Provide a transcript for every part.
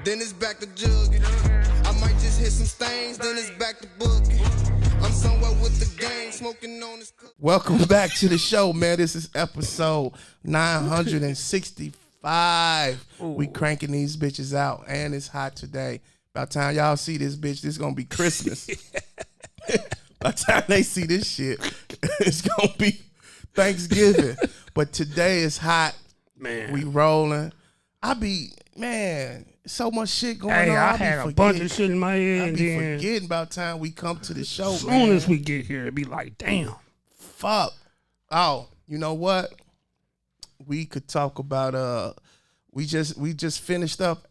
then it's back to jugging. I might just hit some stains, then it's back to booking. I'm somewhere with the gang, smoking on this. Welcome back to the show, man. This is episode 965. Ooh. We cranking these bitches out, and it's hot today. By the time y'all see this bitch, this gonna be Christmas. By the time they see this shit, it's gonna be Thanksgiving. But today is hot. Man, we rolling. So much shit going on. I had a bunch of shit in my head. I be forgetting about time we come to the show. As soon as we get here, it be like, damn. Fuck. Oh, you know what? We could talk about we just finished up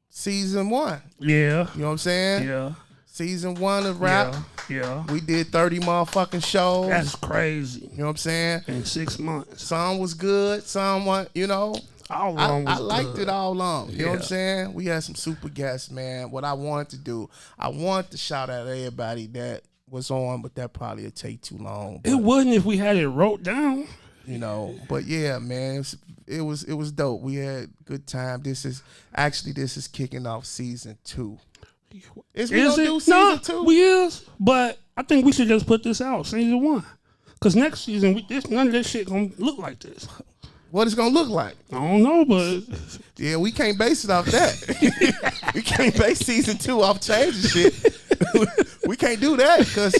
season 1. Yeah. You know what I'm saying? Yeah. Season 1 of rap. Yeah. We did 30 motherfucking shows. That's crazy. You know what I'm saying? In 6 months. Some was good, some was, you know. All of them was I liked good. it all along. You know what I'm saying? We had some super guests, man. What I wanted to do, I wanted to shout out everybody that was on, but that probably would take too long. But, it wouldn't if we had it wrote down. You know, but yeah, man, it was dope. We had good time. This is kicking off season 2. Is we gonna do season 2? We is, but I think we should just put this out, season 1. Because next season, none of this shit gonna look like this. What it's gonna look like? I don't know, but yeah, we can't base it off that. We can't base season 2 off changing shit. We can't do that because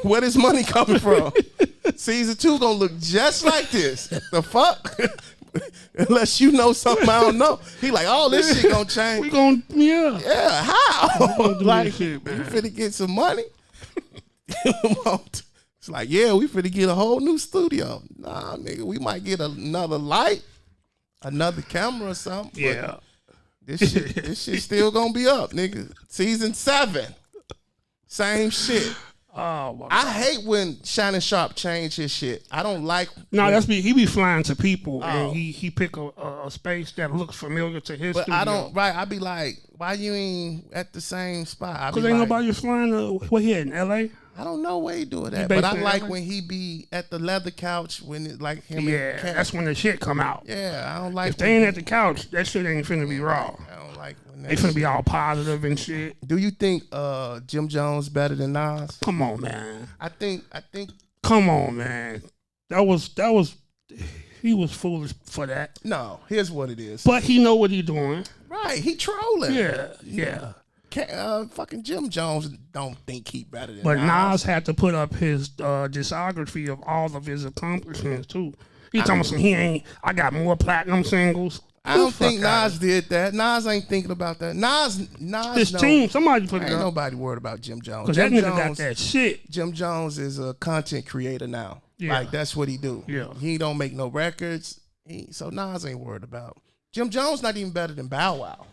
where is money coming from? Season 2 gonna look just like this. The fuck? Unless you know something I don't know. He like, oh, this shit gonna change. We gonna, yeah. Yeah, how? Like, shit, man. You finna get some money? It's like, yeah, we finna get a whole new studio. Nah, nigga, we might get another light, another camera or something. Yeah. This shit still gonna be up, nigga. Season 7. Same shit. Oh, my God. I hate when Shannon Sharp change his shit. I don't like. No, he be flying to people and he pick a space that looks familiar to his studio. I don't. Right, I be like, why you ain't at the same spot? Because ain't nobody flying where he at in L.A. I don't know where he do it at, but I like when he be at the leather couch when it's like him. Yeah, and that's when the shit come out. Yeah, I don't like. If they ain't at the couch, that shit ain't finna be raw. I don't like when they finna be all positive and shit. Do you think Jim Jones better than Nas? Come on, man. I think. Come on, man. That was. He was foolish for that. No, here's what it is. But he know what he doing. Right, he trolling. Yeah. Fucking Jim Jones don't think he better than But Nas had to put up his discography of all of his accomplishments too. He talking about I got more platinum singles. I don't think Nas did that. Nas ain't thinking about that. Nas his team, somebody put it up. Ain't nobody worried about Jim Jones. Because that nigga got that shit. Jim Jones is a content creator now. Yeah. Like, that's what he do. Yeah. He don't make no records. So Nas ain't worried about. Jim Jones not even better than Bow Wow.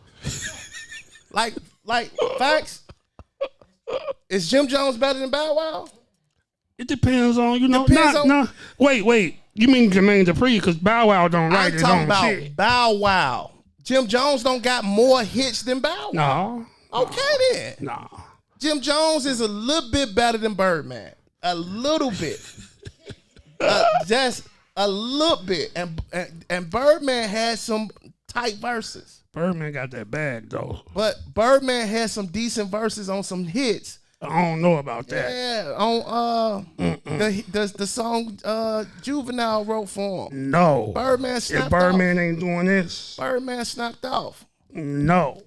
Like facts. Is Jim Jones better than Bow Wow? It depends on, Wait. You mean Jermaine Dupri? Because Bow Wow don't write his own shit. I'm talking about Bow Wow. Jim Jones don't got more hits than Bow Wow. No. Okay then. No. Jim Jones is a little bit better than Birdman. A little bit. Just a little bit. And Birdman had some tight verses. Birdman got that bag though. But Birdman had some decent verses on some hits. I don't know about that. Yeah, on the song Juvenile wrote for him. No. Birdman snapped off. If Birdman off. Ain't doing this. Birdman snapped off. No.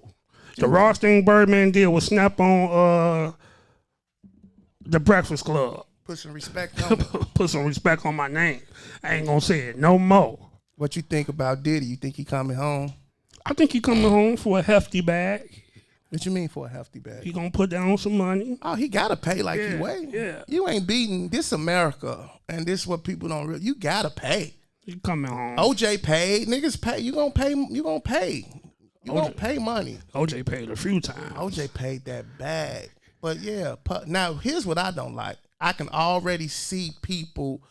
The rawest thing Birdman did was snap on The Breakfast Club. Put some respect on it. Put some respect on my name. I ain't gonna say it no more. What you think about Diddy? You think he coming home? I think he coming home for a hefty bag. What you mean for a hefty bag? He gonna put down some money. Oh, he gotta pay like he weigh. Yeah. You ain't beating this America, and this what people don't really. You gotta pay. He coming home. OJ paid. Niggas pay. You gonna pay. You gonna pay. You gonna pay money. OJ paid a few times. OJ paid that bag. But yeah, now here's what I don't like. I can already see people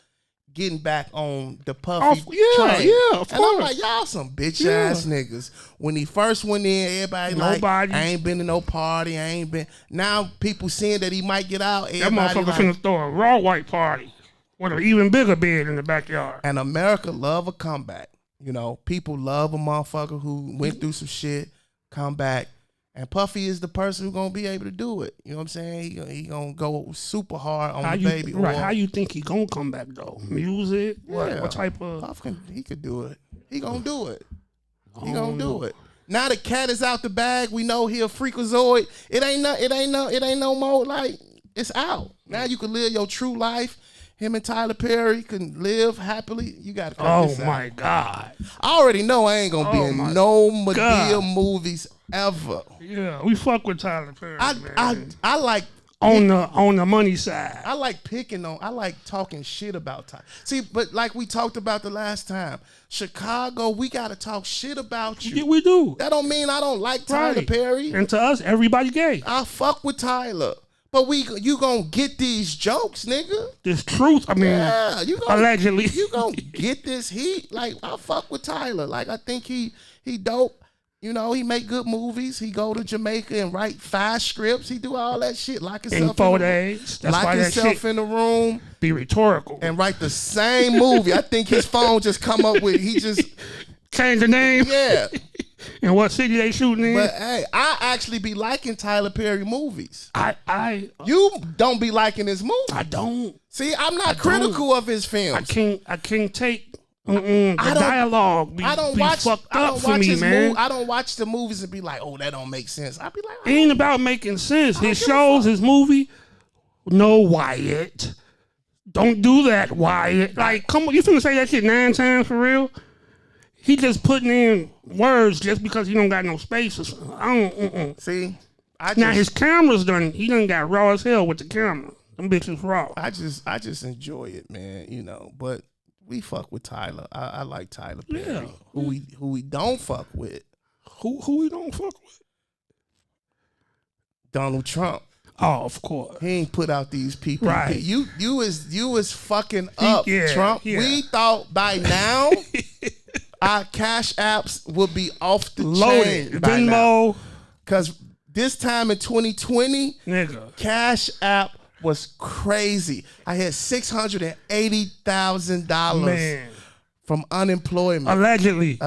getting back on the Puffy train. Yeah, of course. And I'm like, y'all some bitch ass niggas. When he first went in, everybody like, I ain't been to no party, I ain't been. Now people seeing that he might get out. That motherfucker finna throw a raw white party with an even bigger bed in the backyard. And America love a comeback. You know, people love a motherfucker who went through some shit, come back. And Puffy is the person who's gonna be able to do it. You know what I'm saying? He gonna go super hard on the baby. Right? How you think he gonna come back though? Music? Yeah, What type of? Puff he could do it. He gonna do it. He gonna do it. Now the cat is out the bag. We know he a freakazoid. It ain't no more. Like, it's out. Now you can live your true life. Him and Tyler Perry can live happily. You gotta cut this out. Oh my God! I already know I ain't gonna be in no Madea movies ever. Yeah, we fuck with Tyler Perry. I like on the money side. I like I like talking shit about Tyler. See, but like we talked about the last time, Chicago, we gotta talk shit about you. Yeah, we do. That don't mean I don't like Tyler Perry. And to us, everybody gay. I fuck with Tyler. But you gonna get these jokes, nigga. This truth, I mean, yeah, allegedly. You gonna get this heat. Like, I fuck with Tyler. Like, I think he dope. You know, he make good movies. He go to Jamaica and write 5 scripts. He do all that shit. Lock himself in 4 days. That's lock why himself that shit in the room. Be rhetorical. And write the same movie. I think his phone just come up with, he just change the name. Yeah. And what city they shooting in? But hey, I actually be liking Tyler Perry movies. You don't be liking his movies. I don't. See, I'm not critical of his films. I can't take the dialogue. I don't watch his man. I don't watch the movies and be like, oh, that don't make sense. I be like, it ain't about making sense. His shows, his movie. No, Wyatt. Don't do that, Wyatt. Like, come on, you finna say that shit 9 times for real? He just putting in words just because he don't got no space or something. I don't. See, now his camera's done. He done got raw as hell with the camera. Them bitches raw. I just enjoy it, man. You know, but we fuck with Tyler. I like Tyler Perry. Yeah. Who we don't fuck with? Who we don't fuck with? Donald Trump. Oh, of course. He ain't put out these people. Right. You was fucking up, Trump. Yeah. We thought by now our cash apps would be off the loaded. chain. Venmo. Because this time in 2020, nigga, Cash App was crazy. I had $680,000 from unemployment. Allegedly.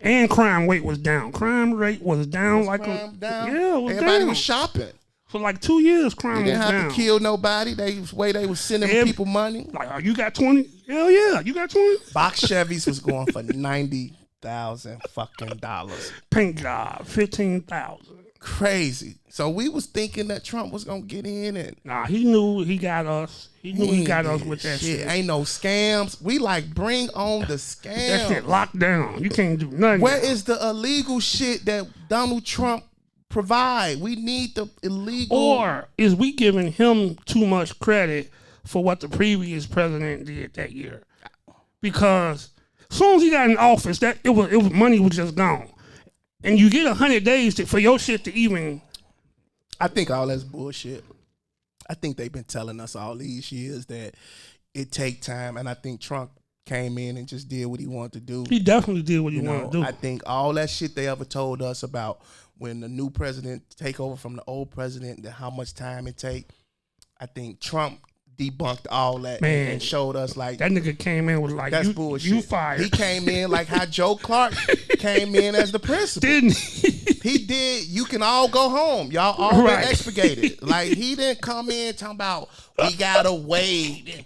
And crime rate was down. Crime rate was down down? Yeah, it was everybody was shopping. For like 2 years, crime was down. They didn't have to kill nobody. They was sending people money. Like, oh, you got 20? Hell yeah, you got 20? Box Chevys was going for $90,000 fucking dollars. Paint job, $15,000. Crazy. So we was thinking that Trump was gonna get in and nah, he knew he got us. He knew he got us with that shit. Ain't no scams. We like bring on the scams. That shit locked down. You can't do nothing. Where is the illegal shit that Donald Trump provide? We need the illegal. Or is we giving him too much credit for what the previous president did that year? Because as soon as he got in office, it was money was just gone. And you get 100 days for your shit to even. I think all that's bullshit. I think they've been telling us all these years that it take time, and I think Trump came in and just did what he wanted to do. He definitely did what he wanted to do. I think all that shit they ever told us about when the new president take over from the old president, and how much time it take, I think Trump debunked all that and showed us like that nigga came in with like that's bullshit. You fired. He came in like how Joe Clark came in as the principal. Didn't he? He did. You can all go home. Y'all all been expurgated. Like he didn't come in talking about we gotta wait.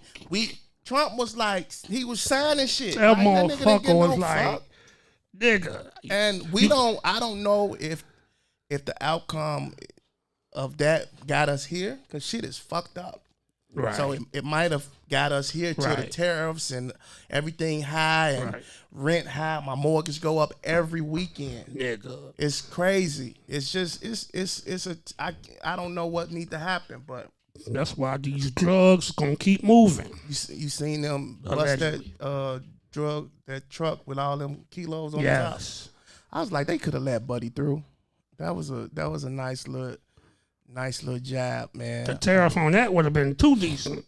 Trump was like he was signing shit. That like, motherfucker was like, nigga. And I don't know if the outcome of that got us here because shit is fucked up. Right. So it might have got us here to the tariffs and everything high and rent high. My mortgage go up every weekend. Nigga. It's crazy. It's just I don't know what need to happen, but that's why these drugs gonna keep moving. You seen them bust that truck with all them kilos on the top? I was like, they could have let Buddy through. That was a nice little jab, man. The tariff on that would have been too decent.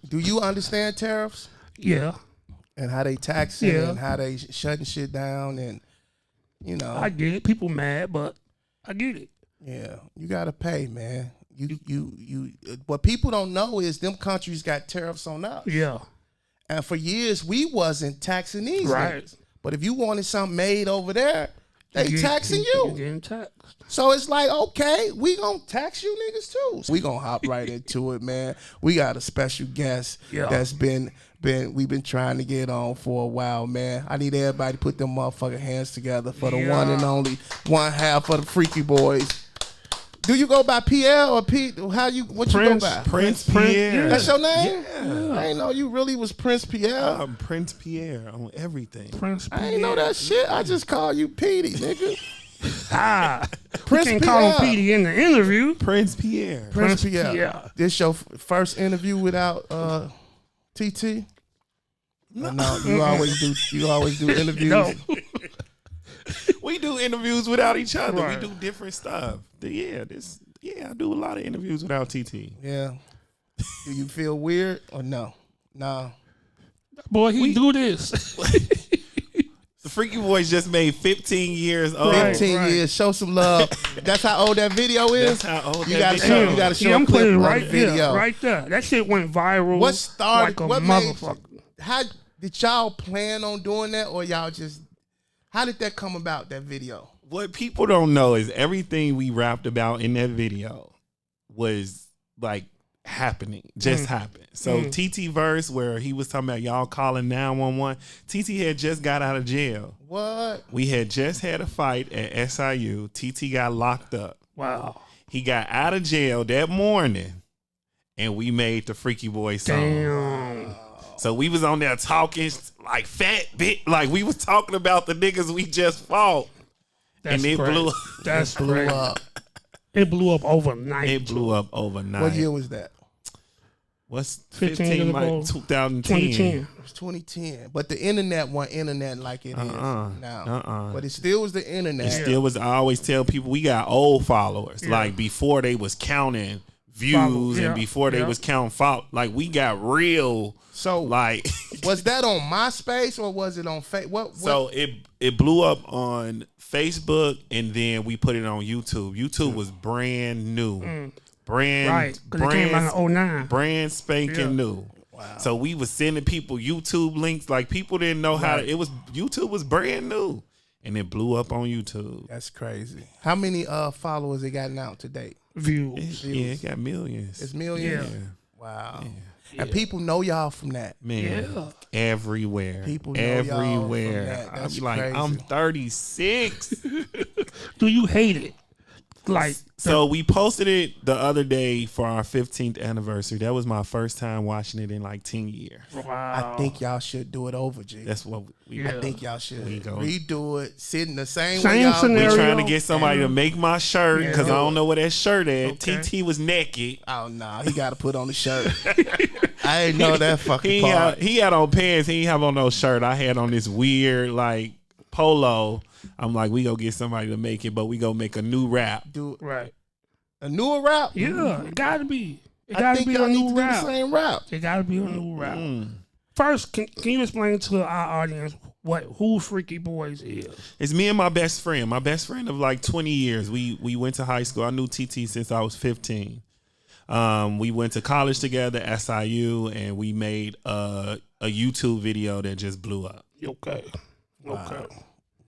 Do you understand tariffs? Yeah. And how they tax it and how they shutting shit down and, you know. I get it. People mad, but I get it. Yeah. You got to pay, man. What people don't know is them countries got tariffs on us. Yeah. And for years, we wasn't taxing these niggas. But if you wanted something made over there, they taxing You you. getting taxed. So it's like, okay, we gonna tax you niggas too. We gonna hop right into it, man. We got a special guest that's we've been trying to get on for a while, man. I need everybody to put them motherfucking hands together for the one and only one half of the Freaky Boys. Do you go by Pierre or Pete? What you go by? Prince Pierre. That's your name? Yeah. I ain't know you really was Prince Pierre. I'm Prince Pierre on everything. Prince I ain't know that shit. I just call you Petey, nigga. Prince can't call him Petey in the interview. Prince Pierre. Prince Pierre. This your first interview without TT? No, you always do interviews. No. We do interviews without each other. Right. We do different stuff. I do a lot of interviews without TT. Yeah. Do you feel weird or no? No. Boy, he do this. The Freaky Boys just made 15 years old. 15 years. Show some love. That's how old that video is? That's how old You that gotta video show, you gotta show I'm a clip putting of right the video. there, right there. That shit went viral. What started? Like a What made? motherfucker. How did y'all plan on doing that, or y'all just? How did that come about? That video. What people don't know is everything we rapped about in that video was like happening, just happened. So TT verse where he was talking about y'all calling 911. TT had just got out of jail. What? We had just had a fight at SIU. TT got locked up. Wow. He got out of jail that morning, and we made the Freaky Boy song. Damn. So we was on there talking like fat bit, like we was talking about the niggas we just fought. That's and it great. blew. That's Blew great. up. It blew up overnight. It blew up overnight. What year was that? What's 15 15? years Like ago. 2010. 2010. It was 2010. But the internet wasn't internet like it is now. But it still was the internet. It still was. I always tell people we got old followers. Yeah. Like before they was counting views and before they was counting like we got real. So like was that on MySpace or was it on Facebook? What? So it blew up on Facebook and then we put it on YouTube. YouTube was brand new. Right. Because it came out in 09. Brand spanking new. Wow. So we was sending people YouTube links. Like people didn't know how to, YouTube was brand new. And it blew up on YouTube. That's crazy. How many followers it got now to date? Views. Yeah, it got millions. It's millions? Yeah. Wow. Yeah. And people know y'all from that. Man, everywhere. People know everywhere. y'all from that. That's I'm like, crazy. I'm 36. Do you hate it? Like, So we posted it the other day for our 15th anniversary. That was my first time watching it in like 10 years. wow. I think y'all should do it over, G. That's what we I think y'all should We go. redo it. Sit in the same Same way y'all scenario. We're do. trying to get somebody to make my shirt because I don't know where that shirt at. Okay. TT was naked. Oh no, he got to put on the shirt. I didn't know that fucking part. He had on pants. He didn't have on no shirt. I had on this weird like polo. I'm like, we go get somebody to make it, but we go make a new rap. Do Right. a newer rap. Yeah, it gotta be. It I gotta think be y'all a need to new do the rap. same rap. It gotta be a new rap. First, can you explain to our audience who Freaky Boys is? It's me and my best friend. My best friend of like 20 years. We went to high school. I knew TT since I was 15. We went to college together, SIU, and we made a YouTube video that just blew up. Okay. Okay.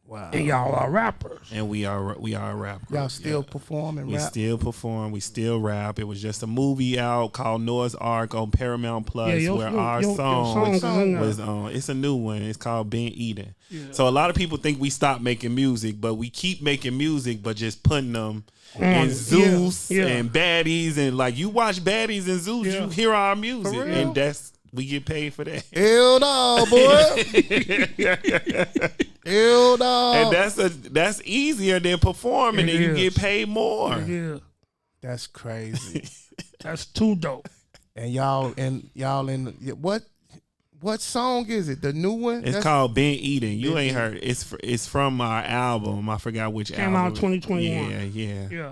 Wow. And y'all are rappers. And we are a rap group. Y'all still perform and We rap. still perform. We still rap. It was just a movie out called Noah's Ark on Paramount Plus where our song is in there. was on. It's a new one. It's called Ben Eden. So a lot of people think we stopped making music, but we keep making music, but just putting them in Zeus and Baddies. And like you watch Baddies and Zeus, you hear our music. real? And we get paid for that. Ill dog, boy. Ill dog. And that's easier than performing, It and you is. get paid more. Yeah. That's crazy. That's too dope. And y'all in what song is it? The new one? It's called Ben Eden. You ain't heard. It's from our album. I forgot which album. Came out 2021.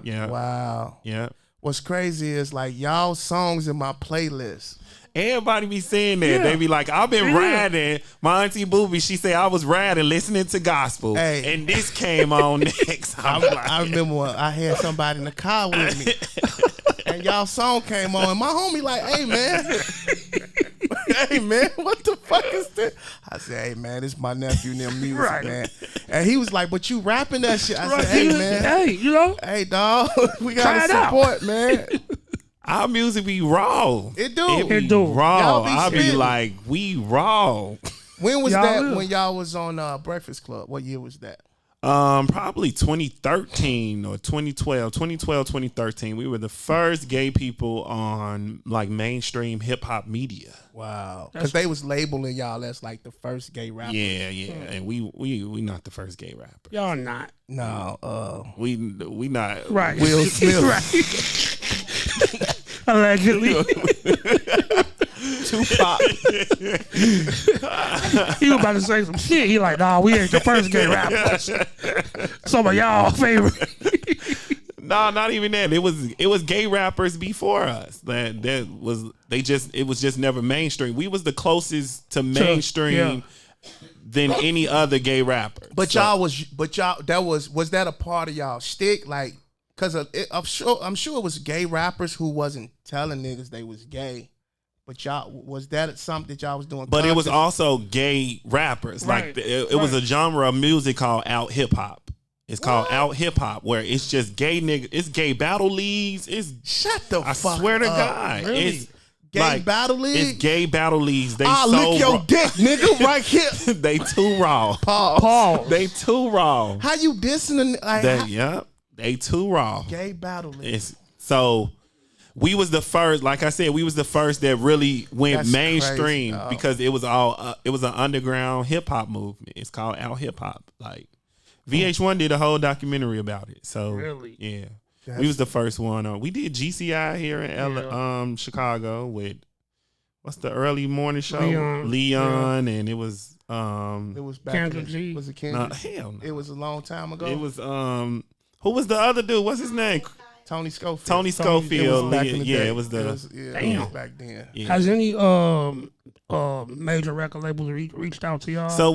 Yeah. Wow. Yeah. What's crazy is like y'all songs in my playlist. Everybody be saying that. Yeah. They be like, I've been riding. My auntie Boobie, she said I was riding, listening to gospel. Hey. And this came on next. I remember when I had somebody in the car with me, and y'all song came on, and my homie like, "Hey man, hey man, what the fuck is this? I said, hey man, this is my nephew and them music, Right. man. And he was like, but you rapping that shit. I Right. said, hey man, Hey, you know, hey dog, we Try gotta it out. support, man. Our music be raw. It do. It do. Raw. Y'all be I'll be spitting. like, we raw. When was Y'all that? is. When y'all was on Breakfast Club? What year was that? Probably 2013 or 2012, 2013. We were the first gay people on like mainstream hip hop media. Wow. Because they was labeling y'all as like the first gay rapper. Yeah, and we not the first gay rapper. y'all not. No. We not Right. Will Smith. Right. Allegedly. Tupac. He was about to say some shit. He like, nah, we ain't the first gay rappers. Some of y'all favorite. No, not even that. It was gay rappers before us. It was just never mainstream. We was the closest to mainstream than any other gay rapper. Was that a part of y'all shtick? Like, cause I'm sure it was gay rappers who wasn't telling niggas they was gay. But y'all, was that something that y'all was doing? But it was also gay rappers. Right. Like it was a genre of music called out hip hop. It's called out hip hop, where it's just gay niggas. It's gay battle leagues. It's Shut the I fuck swear to up. God, Really? it's Gay battle league? It's gay battle leagues. They I'll so lick your raw. dick, nigga, right here. They too raw. Paul. They too raw. How you dissing? They too raw. Gay battle league. So we was the first, like I said, we was the first that really went That's mainstream crazy, dog. because it was all it was an underground hip hop movement. It's called out hip hop. Like VH1 did a whole documentary about it. So Really? yeah, we was the first one. We did GCI here in Yeah. Chicago with what's the early morning show? Leon. And it was It was back Kendrick in, G. Was it no, Kendrick? hell no. It was a long time ago. It was who was the other dude? What's his name? Tony Schofield. Tony It Schofield. was back in the day. It was the It was Damn. back then. yeah. Has any major record labels reached out to y'all? So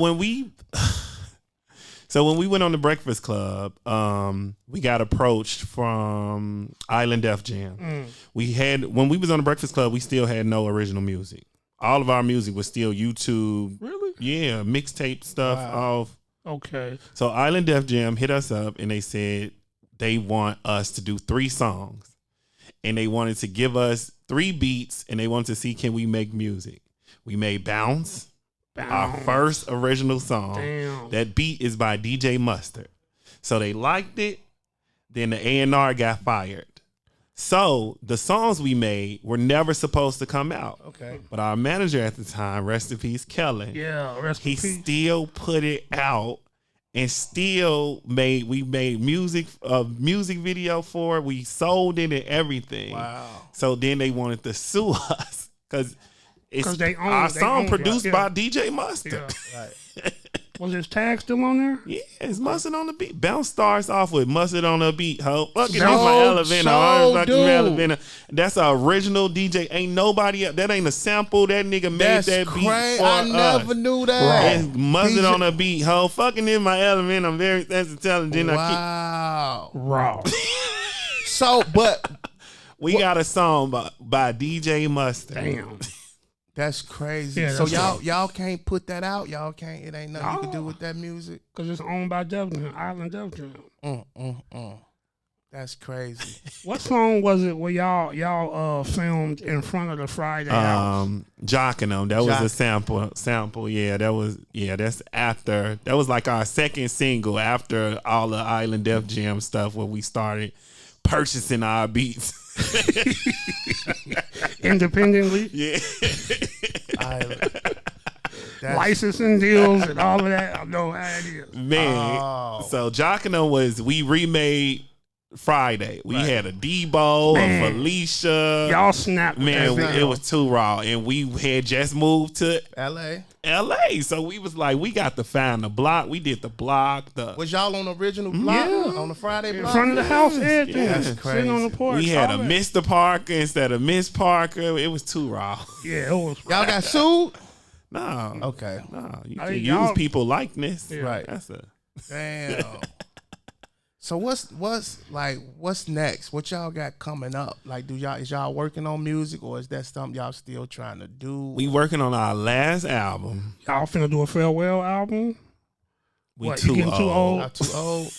when we went on the Breakfast Club, we got approached from Island Def Jam. When we was on the Breakfast Club, we still had no original music. All of our music was still YouTube. Really? Yeah, mixtape stuff off. Okay. So Island Def Jam hit us up and they said they want us to do 3 songs. And they wanted to give us 3 beats and they wanted to see can we make music. We made Bounce. Our first original song. Damn. That beat is by DJ Mustard. So they liked it. Then the A&R got fired. So the songs we made were never supposed to come out. Okay. But our manager at the time, rest in peace, Kellen, Yeah, rest he in peace. still put it out and still made music, a music video for it. We sold it and everything. Wow. So then they wanted to sue us because it's they own- our they song own it, produced yeah. by DJ Mustard. Yeah. Right. Was his tag still on there? Yeah, it's Mustard on the beat. Bounce starts off with Mustard on the beat, ho. Fucking So- my elevator. so Fucking do. elevator. That's an original DJ. Ain't nobody up. That ain't a sample. That nigga made That's that beat crazy. for I us. never knew that. And Mustard DJ on the beat, ho. Fucking in my element. I'm very sensitive. Then Wow. Raw. So, but we got a song by DJ Mustard. Damn. that's crazy. Yeah, so that's y'all can't put that out. Y'all can't. It ain't nothing you can do with that music. Because it's owned by Def Jam, Island Def Jam. That's crazy. What song was it where y'all filmed in front of the Friday house? Jockin' them. That was a Jock. sample. Yeah, that's after. That was like our second single after all the Island Def Jam stuff where we started purchasing our beats. Independently, Yeah. That's- licensing deals and all of that. I know how it is. Man. Oh. So Jockin' them we remade Friday. We had a Debo, Man. a Felicia. Y'all snapped. with Man, that it video. was too raw. And we had just moved to L.A. LA. So we was like, we got to find the block. We did the block. Was y'all on the original block? Yeah. On the Friday in block? front of the house, everything. That's Sitting crazy. on the porch. We had a all that. Mr. Parker instead of Miss Parker. It was too raw. Yeah, it was. Y'all got sued? No. Okay. No. You I can mean, use y'all- people likeness. Yeah. Right. That's a Damn. So what's next? What y'all got coming up? Like, is y'all working on music, or is that something y'all still trying to do? We working on our last album. Y'all finna do a farewell album? We What, too you getting too old? Not too old.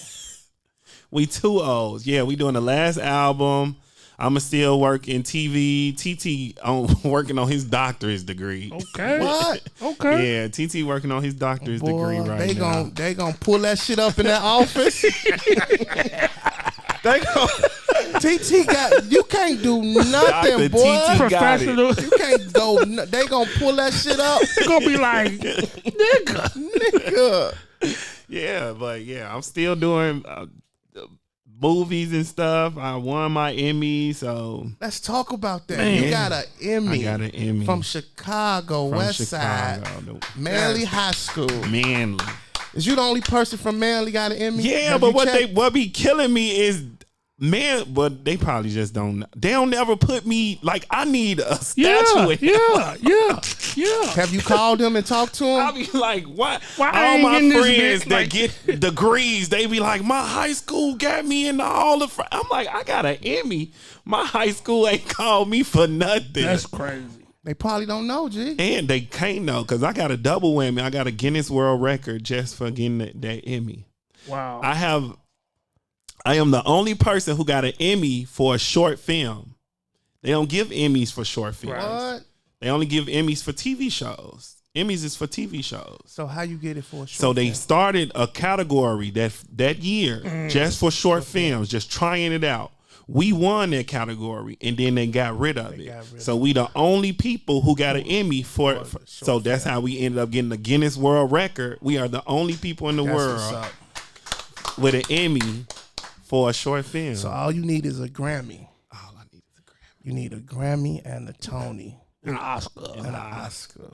We too old. Yeah, we doing the last album. I'ma still work in TV. TT working on his doctorate degree. Okay. What? Okay. Yeah, TT working on his doctorate degree right now. They gonna pull that shit up in that office. TT you can't do nothing, Dr. boy. TT got it. Professional. You can't go. They gonna pull that shit up. It's gonna be like, nigga. Yeah, but yeah, I'm still doing movies and stuff. I won my Emmy, so Let's talk about that. Man. You got an Emmy. I got an Emmy from Chicago, from West Side, Chicago. Manly High School. Manly. Is you the only person from Manly got an Emmy? Yeah, Have but you checked? what be killing me is but they probably just don't. They don't ever put me like I need a statue. Yeah. Have you called them and talked to I them? be like, what? Why I All ain't my getting this friends bitch, that like- get degrees, they be like, my high school got me in the Hall of Fame. I'm like, I got an Emmy. My high school ain't called me for nothing. That's crazy. They probably don't know, G. And they can't know because I got a double whammy. I got a Guinness World Record just for getting that Emmy. Wow. I am the only person who got an Emmy for a short film. They don't give Emmys for short films. What? They only give Emmys for TV shows. Emmys is for TV shows. So how you get it for a short So they film? started a category that year just for short films, just trying it out. We won that category, and then they got rid of it. So we the only people who got an Emmy for so that's how we ended up getting the Guinness World Record. We are the only people in the That's world what's up. with an Emmy for a short film. So all you need is a Grammy. All I need is a Grammy. You need a Grammy and a Tony An Oscar. and an Oscar.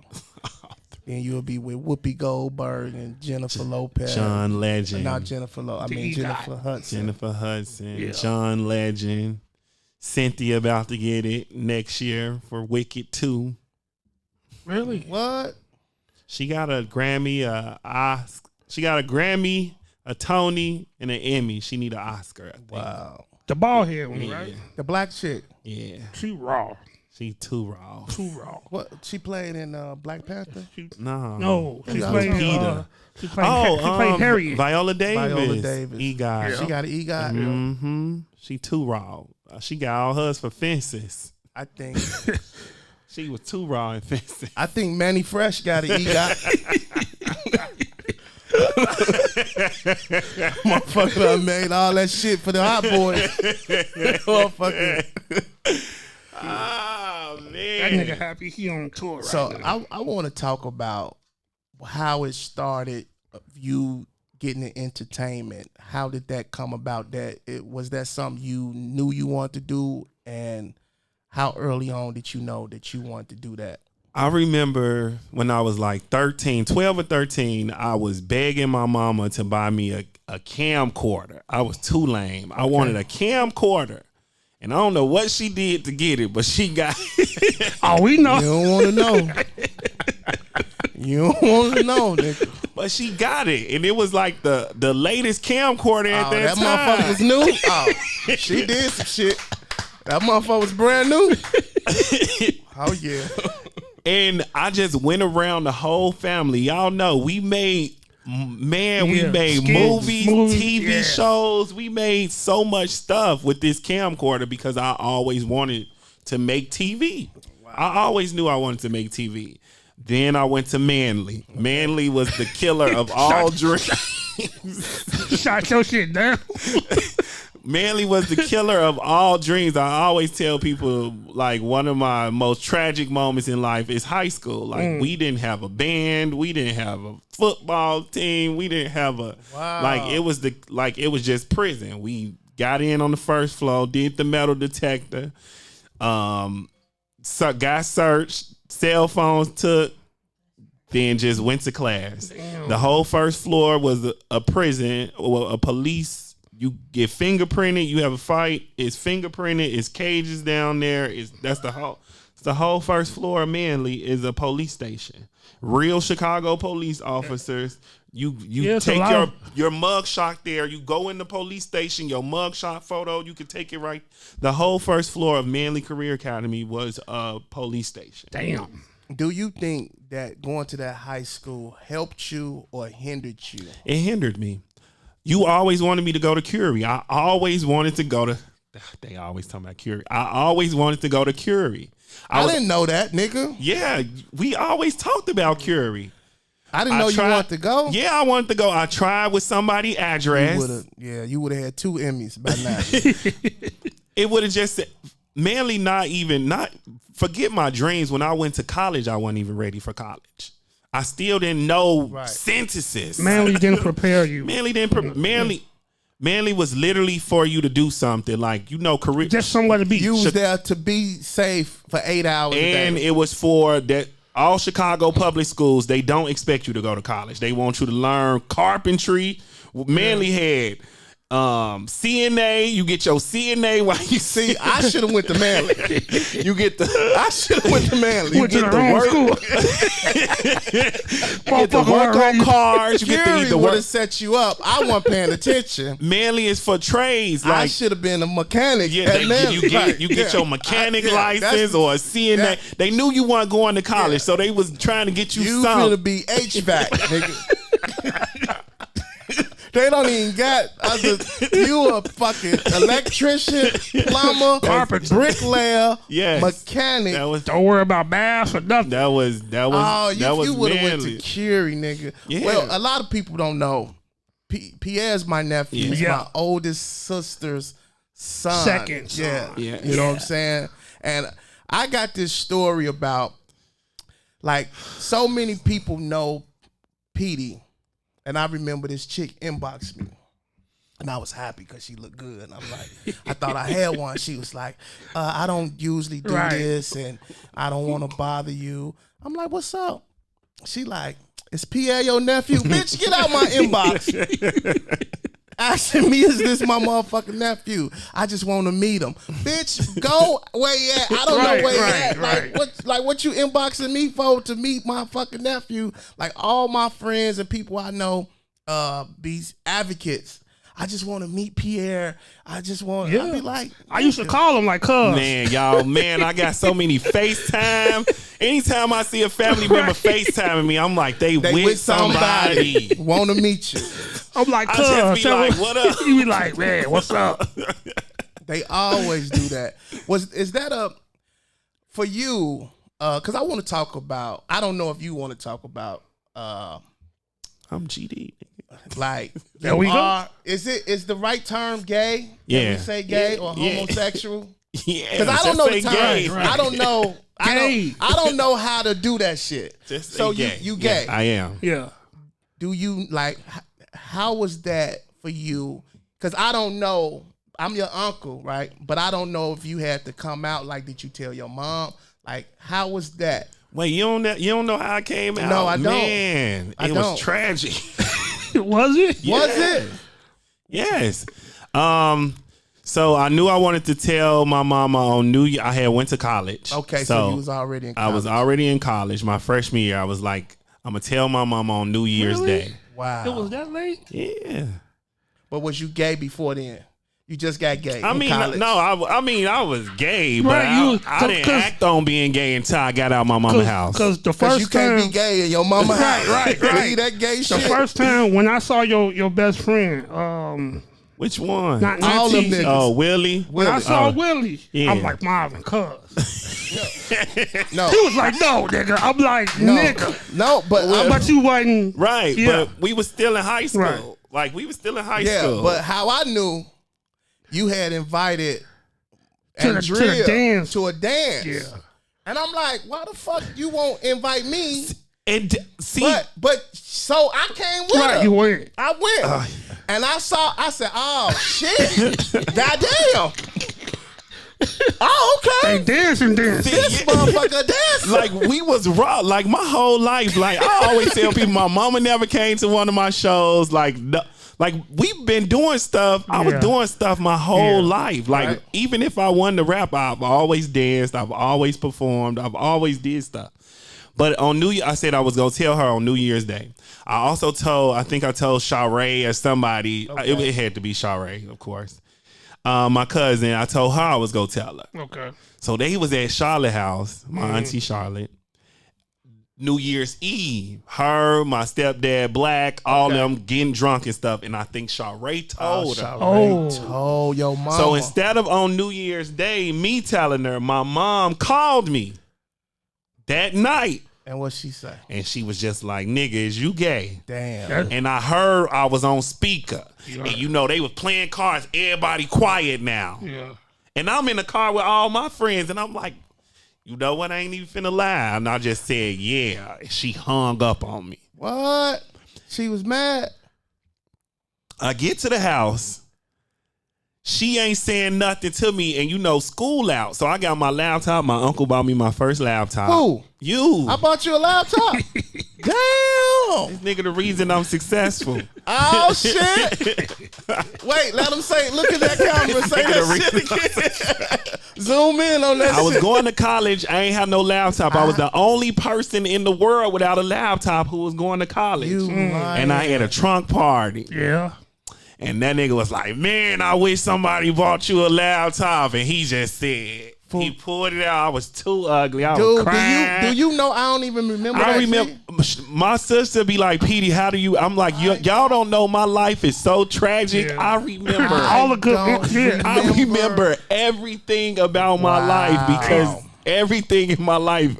Then you'll be with Whoopi Goldberg and Jennifer Lopez. John Legend. Not Jennifer Lopez. I mean Jennifer Hudson. Jennifer Hudson. Yeah. John Legend. Cynthia about to get it next year for Wicked 2. Really? What? She got a Grammy, she got a Grammy, a Tony, and an Emmy. She need an Oscar, I think. Wow. The bald head one, Yeah. right? The black chick. Yeah. She raw. She too raw. Too raw. What? She played in Black Panther? No. She She's played Peter. She played Harriet. Viola Davis. Viola Davis. EGOT. She got an EGOT? Mm-hmm. She too raw. She got all hers for Fences. I think She was too raw in Fences. Manny Fresh got an EGOT. Motherfucker done made all that shit for the hot boys. Motherfucker. Oh, That man. nigga happy he on tour right So now. I want to talk about how it started. You getting in entertainment. How did that come about? Was that something you knew you wanted to do, and how early on did you know that you wanted to do that? I remember when I was like 12 or 13, I was begging my mama to buy me a camcorder. I was too lame. I wanted a camcorder. And I don't know what she did to get it, but she got it. Oh, we know. You don't want to know. You don't want to know, nigga. But she got it. And it was like the latest camcorder at that time. Motherfucker was new. Oh, she did some shit. That motherfucker was brand new. Oh yeah. And I just went around the whole family. Y'all know we made Skits, movies, TV yeah. shows. We made so much stuff with this camcorder because I always wanted to make TV. Wow. I always knew I wanted to make TV. Then I went to Manly. Manly was the killer of all dreams. Shot your shit down. Manly was the killer of all dreams. I always tell people, like, one of my most tragic moments in life is high school. Like, we didn't have a band, we didn't have a football team, we didn't have a it was just prison. We got in on the first floor, did the metal detector, got searched, cell phones took, then just went to class. Damn. The whole first floor was a prison or a police. You get fingerprinted. You have a fight. It's fingerprinted. It's cages down there. That's the whole. The whole first floor of Manly is a police station. Real Chicago police officers. You take your mug shot there. You go in the police station. Your mug shot photo. You can take it right. The whole first floor of Manly Career Academy was a police station. Damn. Do you think that going to that high school helped you or hindered you? It hindered me. You always wanted me to go to Curie. I always wanted to go to. They always talking about Curie. I always wanted to go to Curie. I didn't know that, nigga. Yeah, we always talked about Curie. I didn't know you wanted to go. Yeah, I wanted to go. I tried with somebody's address. You would have had 2 Emmys by now. It would have just Manly not forget my dreams. When I went to college, I wasn't even ready for college. I still didn't know sentences. Manly didn't prepare you. Manly was literally for you to do something like, career. Just somewhere to be. You was there to be safe for 8 hours a day. And it was for that. All Chicago public schools, they don't expect you to go to college. They want you to learn carpentry. Manly had CNA. You get your CNA while you see. I should have went to Manly. I should have went to Manly. Went to the wrong school. You get to work on cars. You get to eat the work. Would have set you up. I wasn't paying attention. Manly is for trades. I should have been a mechanic. Yeah, you get your mechanic license or a CNA. They knew you weren't going to college, so they was trying to get you. You finna be HVAC, nigga. They don't even got you a fucking electrician, plumber, bricklayer, mechanic. Don't worry about baths or nothing. That was you would have went to Curie, nigga. Yeah. Well, a lot of people don't know. Pierre's my nephew. He's my oldest sister's son. Second son. Yeah. You know what I'm saying? And I got this story about, like, so many people know Petey. And I remember this chick inboxed me. And I was happy because she looked good. And I'm like, I thought I had one. She was like, I don't usually do this, and I don't want to bother you. I'm like, what's up? She like, is Pierre your nephew? Bitch, get out my inbox. Asking me, is this my motherfucking nephew? I just want to meet him. Bitch, go where you at. I don't know where you at. Like what you inboxing me for to meet my fucking nephew? Like all my friends and people I know be advocates. I just want to meet Pierre. I just want to be like. I used to call him like cuz. Man, I got so many FaceTime. Anytime I see a family member FaceTiming me, I'm like, they with somebody. Want to meet you. I'm like, cuz. I just be like, what up? You be like, man, what's up? They always do that. Is that for you? Because I want to talk about. I don't know if you want to talk about. I'm GD. Like, there we go. Is the right term gay? Yeah. Can we say gay or homosexual? Yeah. Because I don't know the term. Gay. I don't know. I don't know how to do that shit. Just so gay. you gay? Yeah, I am. Yeah. Do you like? How was that for you? Because I don't know. I'm your uncle, right? But I don't know if you had to come out. Like, did you tell your mom? Like, how was that? Wait, you don't know how I came out? No, I don't. Man, it was tragic. Was it? Was it? Yes. So I knew I wanted to tell my mama on New Year. I had went to college. Okay, so you was already in college. I was already in college. My freshman year, I was like, I'm gonna tell my mama on New Year's Day. Wow. It was that late? Yeah. But was you gay before then? You just got gay. I mean, college. no, I was gay, but I didn't act on being gay until I got out my mama's house. Because the first you can't be gay in your mama's house. Right. Leave that gay shit. The first time when I saw your best friend, which one? Not all them niggas. Oh, Willie. When I saw Willie, I'm like, Marvin, cuz. No. He was like, no, nigga. I'm like, nigga. No, but you wasn't. Right, yeah. but we was still in high school. Right. Like, we was still in high school. Yeah, but how I knew you had invited to a dance. Yeah. And I'm like, why the fuck you won't invite me? And but so I came with her. You went. I went. And I said, oh shit. Goddamn. Oh, okay. They dancing. This motherfucker dancing. Like, we was raw. Like, my whole life, like, I always tell people my mama never came to one of my shows. Like, Like, we've been doing stuff. I was doing stuff my whole life. Like, even if I wanted to rap, I've always danced. I've always performed. I've always did stuff. But on New Year, I said I was going to tell her on New Year's Day. I also told, I think I told Sha'Ray or somebody. Okay. It had to be Sha'Ray, of course. My cousin, I told her I was going to tell her. Okay. So they was at Charlotte house, my auntie Charlotte. New Year's Eve, her, my stepdad, Black, all them getting drunk and stuff. And I think Sha'Ray told her. Sha'Ray told your mama. So instead of on New Year's Day, me telling her, my mom called me that night. And what she say? And she was just like, nigga, is you gay? Damn. And I heard I was on speaker. Yeah. And you know, they was playing cards. Everybody quiet now. Yeah. And I'm in the car with all my friends. And I'm like, you know what? I ain't even finna lie. And I just said, yeah. She hung up on me. What? She was mad? I get to the house. She ain't saying nothing to me. And you know, school out. So I got my laptop. My uncle bought me my first laptop. Who? You. I bought you a laptop. Damn. This nigga the reason I'm successful. Oh, shit. Wait, let him say, look at that camera. Say that shit again. Zoom in on that shit. I was going to college. I ain't have no laptop. I was the only person in the world without a laptop who was going to college. And I had a trunk party. Yeah. And that nigga was like, man, I wish somebody bought you a laptop. And he just said, he pulled it out. I was too ugly. I was crying. Do you know I don't even remember I that remember shit? My sister be like, Petey, how do you? I'm like, y'all don't know my life is so tragic. Yeah. I remember all the good. I remember everything about my life because everything in my life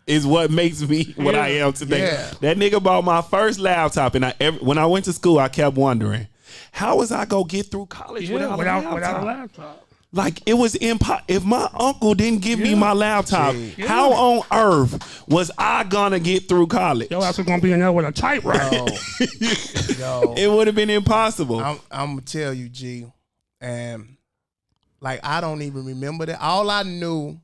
is what makes me what I am today. Yeah. That nigga bought my first laptop, and when I went to school, I kept wondering, how was I gonna get through college without a laptop? Like, it was if my uncle didn't give me my laptop, how on earth was I gonna get through college? Your ass was gonna be in there with a typewriter. Yo. It would have been impossible. I'm gonna tell you, G, and like, I don't even remember that. All I knew,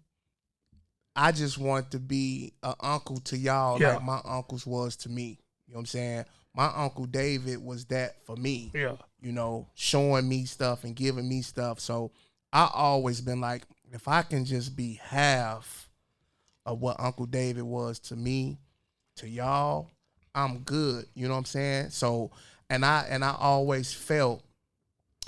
I just wanted to be an uncle to y'all like my uncles was to me. You know what I'm saying? My Uncle David was that for me. Yeah. You know, showing me stuff and giving me stuff. So I always been like, if I can just be half of what Uncle David was to me, to y'all, I'm good. You know what I'm saying? So, and I always felt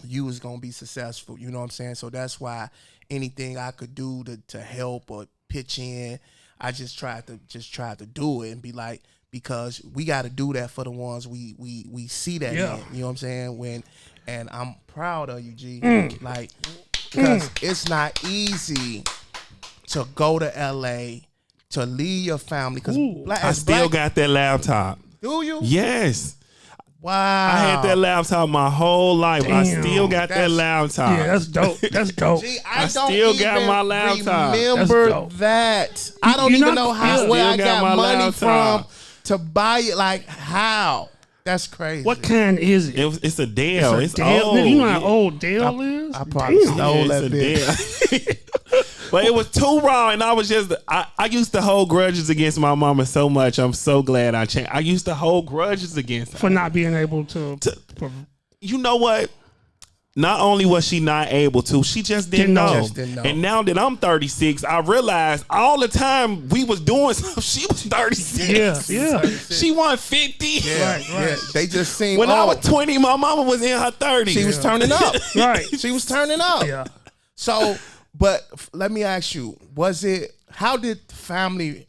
you was gonna be successful. You know what I'm saying? So that's why anything I could do to help or pitch in, I just tried to do it and be like, because we got to do that for the ones we see that in. You know what I'm saying? And I'm proud of you, G. Like, because it's not easy to go to LA, to leave your family. Because I still got that laptop. Do you? Yes. Wow. I had that laptop my whole life. Damn. I still got that laptop. Yeah, that's dope. That's dope. Gee, I still got my laptop. Remember that. I don't even know where I got money laptop. from to buy it. Like, how? That's crazy. What kind is it? It's a Dell. It's Dell. old. You know how old Dell is? I probably stole that it's bitch. But it was too raw, and I was just, I used to hold grudges against my mama so much. I'm so glad I changed. I used to hold grudges against her. For not being able to you know what? Not only was she not able to, she just didn't know. And now that I'm 36, I realized all the time we was doing stuff, she was 36. Yeah. She wasn't 50. Yeah. They just seemed When I was 20, my mama was in her 30s. She was turning up. Right. She was turning up. Yeah. So, but let me ask you, how did family,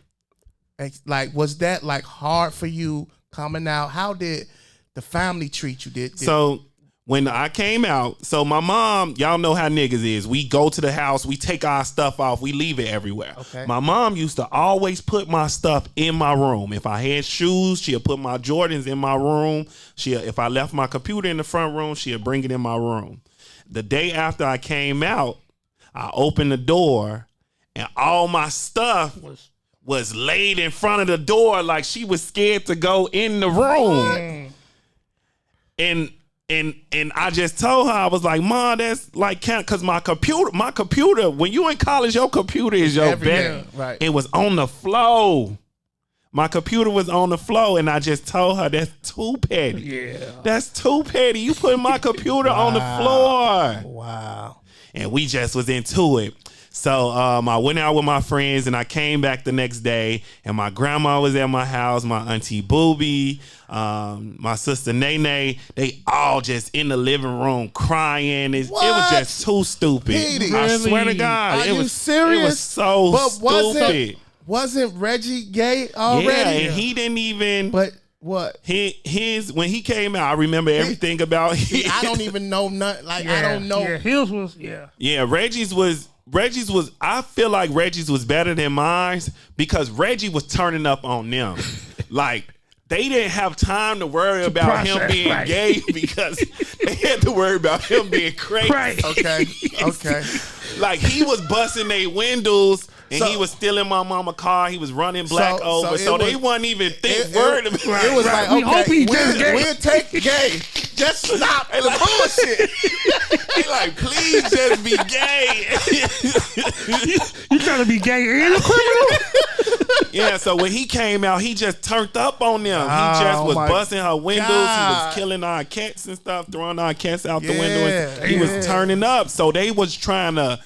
like, was that like hard for you coming out? How did the family treat you? So when I came out, so my mom, y'all know how niggas is. We go to the house, we take our stuff off, we leave it everywhere. Okay. My mom used to always put my stuff in my room. If I had shoes, she'll put my Jordans in my room. If I left my computer in the front room, she'll bring it in my room. The day after I came out, I opened the door and all my stuff was laid in front of the door like she was scared to go in the room. And I just told her, I was like, Mom, that's like, because my computer, when you in college, your computer is your bed. Right. It was on the floor. My computer was on the floor, and I just told her that's too petty. Yeah. That's too petty. You put my computer on the floor. Wow. And we just was into it. So I went out with my friends, and I came back the next day, and my grandma was at my house, my auntie Booby, my sister Nene. They all just in the living room crying. It was just too stupid. Petey. I swear to Really? God. Are it you was serious? It was so stupid. Wasn't Reggie gay already? Yeah, and he didn't even. But what? His when he came out, I remember everything about him. I don't even know nothing. Like I don't know. Yeah, his was Yeah, Reggie's was. I feel like Reggie's was better than mine because Reggie was turning up on them. Like, they didn't have time to worry about him being gay because they had to worry about him being crazy. Right. Okay. Like, he was busting their windows and he was stealing my mama car. He was running black over. So they wasn't even worried about it. It was like, We hope he okay, just gay. we'll take gay. Just stop the bullshit. They like, please just be gay. You trying to be gay and a criminal? Yeah, so when he came out, he just turned up on them. He just was busting her windows. God. He was killing our cats and stuff, throwing our cats out the window. Yeah, He was turning up. So they was trying to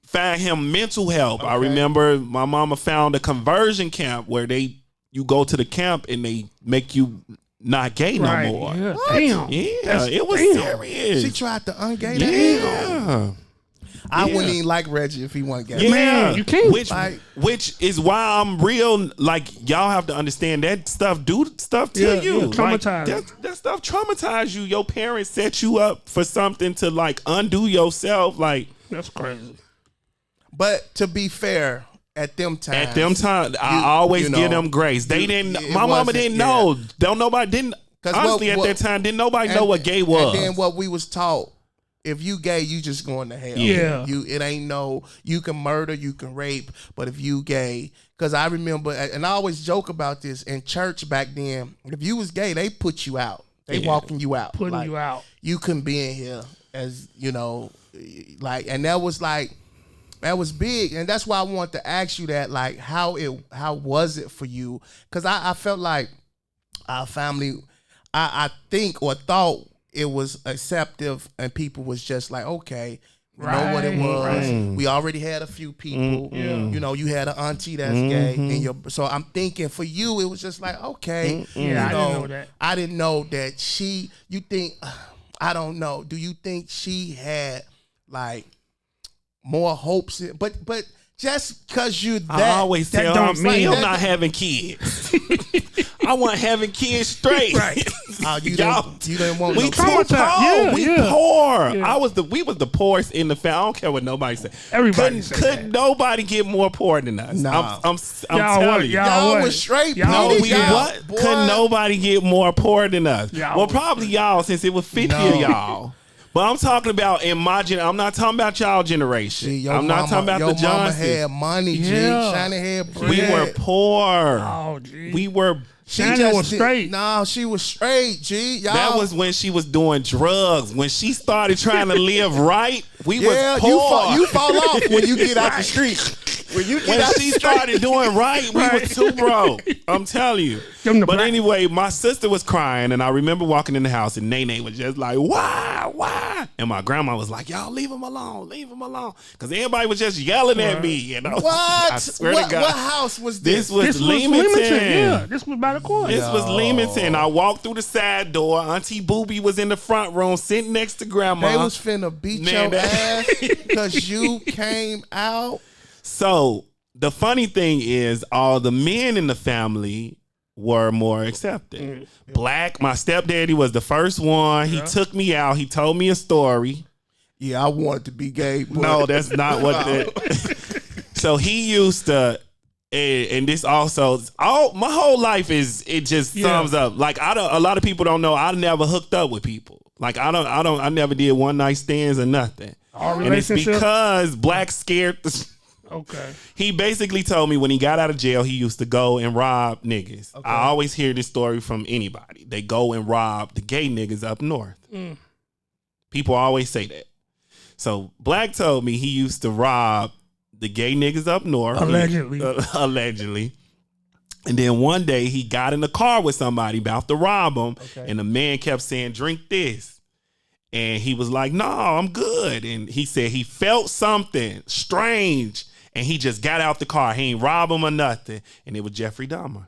find him mental help. I remember my mama found a conversion camp where you go to the camp and they make you not gay no more. Yeah. Damn. Yeah, it was serious. She tried to ungay that. Yeah. I wouldn't even like Reggie if he wasn't gay. Yeah, Man, you can't. Which is why I'm real. Like, y'all have to understand that stuff do stuff to you. Traumatize. Like, that stuff traumatize you. Your parents set you up for something to like undo yourself. Like, That's crazy. But to be fair, at them times, I always give them grace. They didn't. My mama didn't know. Don't nobody didn't. Honestly, at that time, didn't nobody know what gay was. And then what we was taught. If you gay, you just going to hell. Yeah. It ain't no, you can murder, you can rape, but if you gay, because I remember, and I always joke about this, in church back then, if you was gay, they put you out. They walking you out. Putting you out. You couldn't be in here as, like, and that was big. And that's why I want to ask you that, like, how was it for you? Because I felt like our family, I think or thought, it was acceptive and people was just like, okay, you know what it was. Right. We already had a few people. You had an auntie that's gay. And so I'm thinking for you, it was just like, okay. Yeah, I didn't know that. I didn't know that you think, I don't know. Do you think she had like more hopes? But just because you're that. I always tell don't mean I'm not having kids. I want having kids straight. Right. You didn't want we no too poor. Yeah, we yeah. poor. Yeah. We was the poorest in the family. I don't care what nobody say. Everybody say couldn't that. nobody get more poor than us. Nah. I'm Y'all telling what? you. Y'all was straight. Y'all Petey. was What? Boy. Couldn't nobody get more poor than us? Y'all Well, was probably y'all, since it was 50 No. of y'all. But I'm talking about in my I'm not talking about y'all generation. Gee, I'm not talking about the your mama Johnsons. had money, G. Yeah. Shiny had bread. We were poor. Oh, gee. We were. Shana was straight. No, she was straight, G. Y'all. That was when she was doing drugs. When she started trying to live right, we was poor. you fall off when you get out the street. When she started doing right, we was too broke. I'm telling you. But anyway, my sister was crying, and I remember walking in the house, and Nene was just like, why? And my grandma was like, y'all leave him alone, because everybody was just yelling at me. What? I swear to God. What house was this? This was Leamington. Yeah, this was by the corner. This was Leamington. I walked through the side door. Auntie Booby was in the front room, sitting next to Grandma. They was finna beat your ass because you came out. So the funny thing is, all the men in the family were more accepting. Black, my stepdaddy was the first one. He took me out. He told me a story. Yeah, I wanted to be gay. But No, that's not what. So he used to. And this also, my whole life it just sums up. Like a lot of people don't know. I never hooked up with people. Like I never did one night stands or nothing. And it's because Black scared the. Okay. He basically told me when he got out of jail, he used to go and rob niggas. Okay. I always hear this story from anybody. They go and rob the gay niggas up north. People always say that. So Black told me he used to rob the gay niggas up north. Allegedly. Allegedly. And then one day he got in the car with somebody about to rob him. Okay. And the man kept saying, drink this. And he was like, no, I'm good. And he said he felt something strange. And he just got out the car. He ain't rob him or nothing. And it was Jeffrey Dahmer.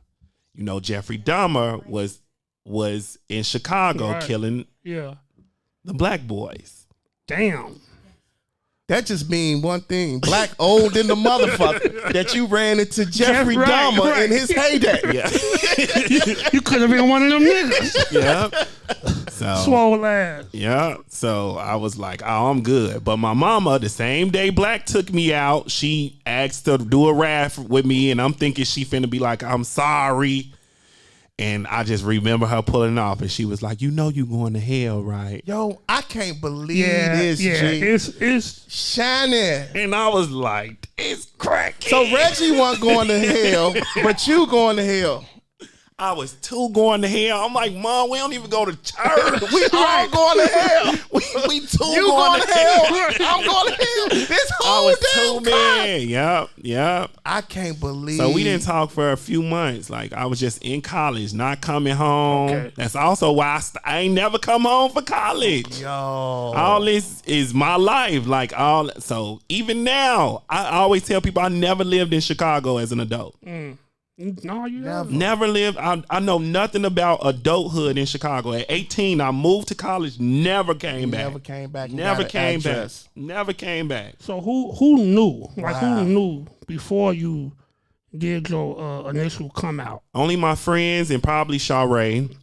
You know, Jeffrey Dahmer was in Chicago killing the black boys. Damn. That just mean one thing. Black old in the motherfucker that you ran into Jeffrey Dahmer in his heyday. Yeah. You could have been one of them niggas. Yeah. So, swole ass. Yeah. So I was like, oh, I'm good. But my mama, the same day Black took me out, she asked to do a rap with me, and I'm thinking she finna be like, I'm sorry. And I just remember her pulling off, and she was like, "You know you going to hell, right?" Yo, I can't believe this, G. It's shining. And I was like, "It's cracking." So Reggie wasn't going to hell, but you going to hell. I was too going to hell. I'm like, Mom, we don't even go to church. We all going to hell. We too you going to hell. I'm going to hell. This whole I was damn too mad. Yep. I can't believe. So we didn't talk for a few months. Like, I was just in college, not coming home. Okay. That's also why I ain't never come home for college. Yo. All this is my life. So even now, I always tell people I never lived in Chicago as an adult. No, you never lived. I know nothing about adulthood in Chicago. At 18, I moved to college. Never came back. Never came back. Never came back. Never came back. So who knew? Like who knew before you did your initial come out? Only my friends and probably Sharae.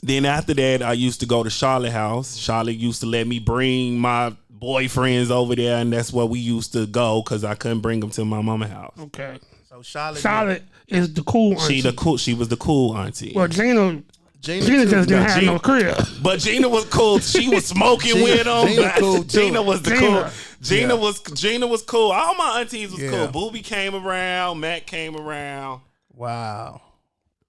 Then after that, I used to go to Charlotte house. Charlotte used to let me bring my boyfriends over there, and that's where we used to go because I couldn't bring them to my mama house. Okay. So Charlotte is the cool auntie. She was the cool auntie. Well, Gina just didn't have no crib. But Gina was cool. She was smoking with them. Gina cool too. Gina was the cool. Gina was cool. All my aunties was cool. Booby came around. Matt came around. Wow.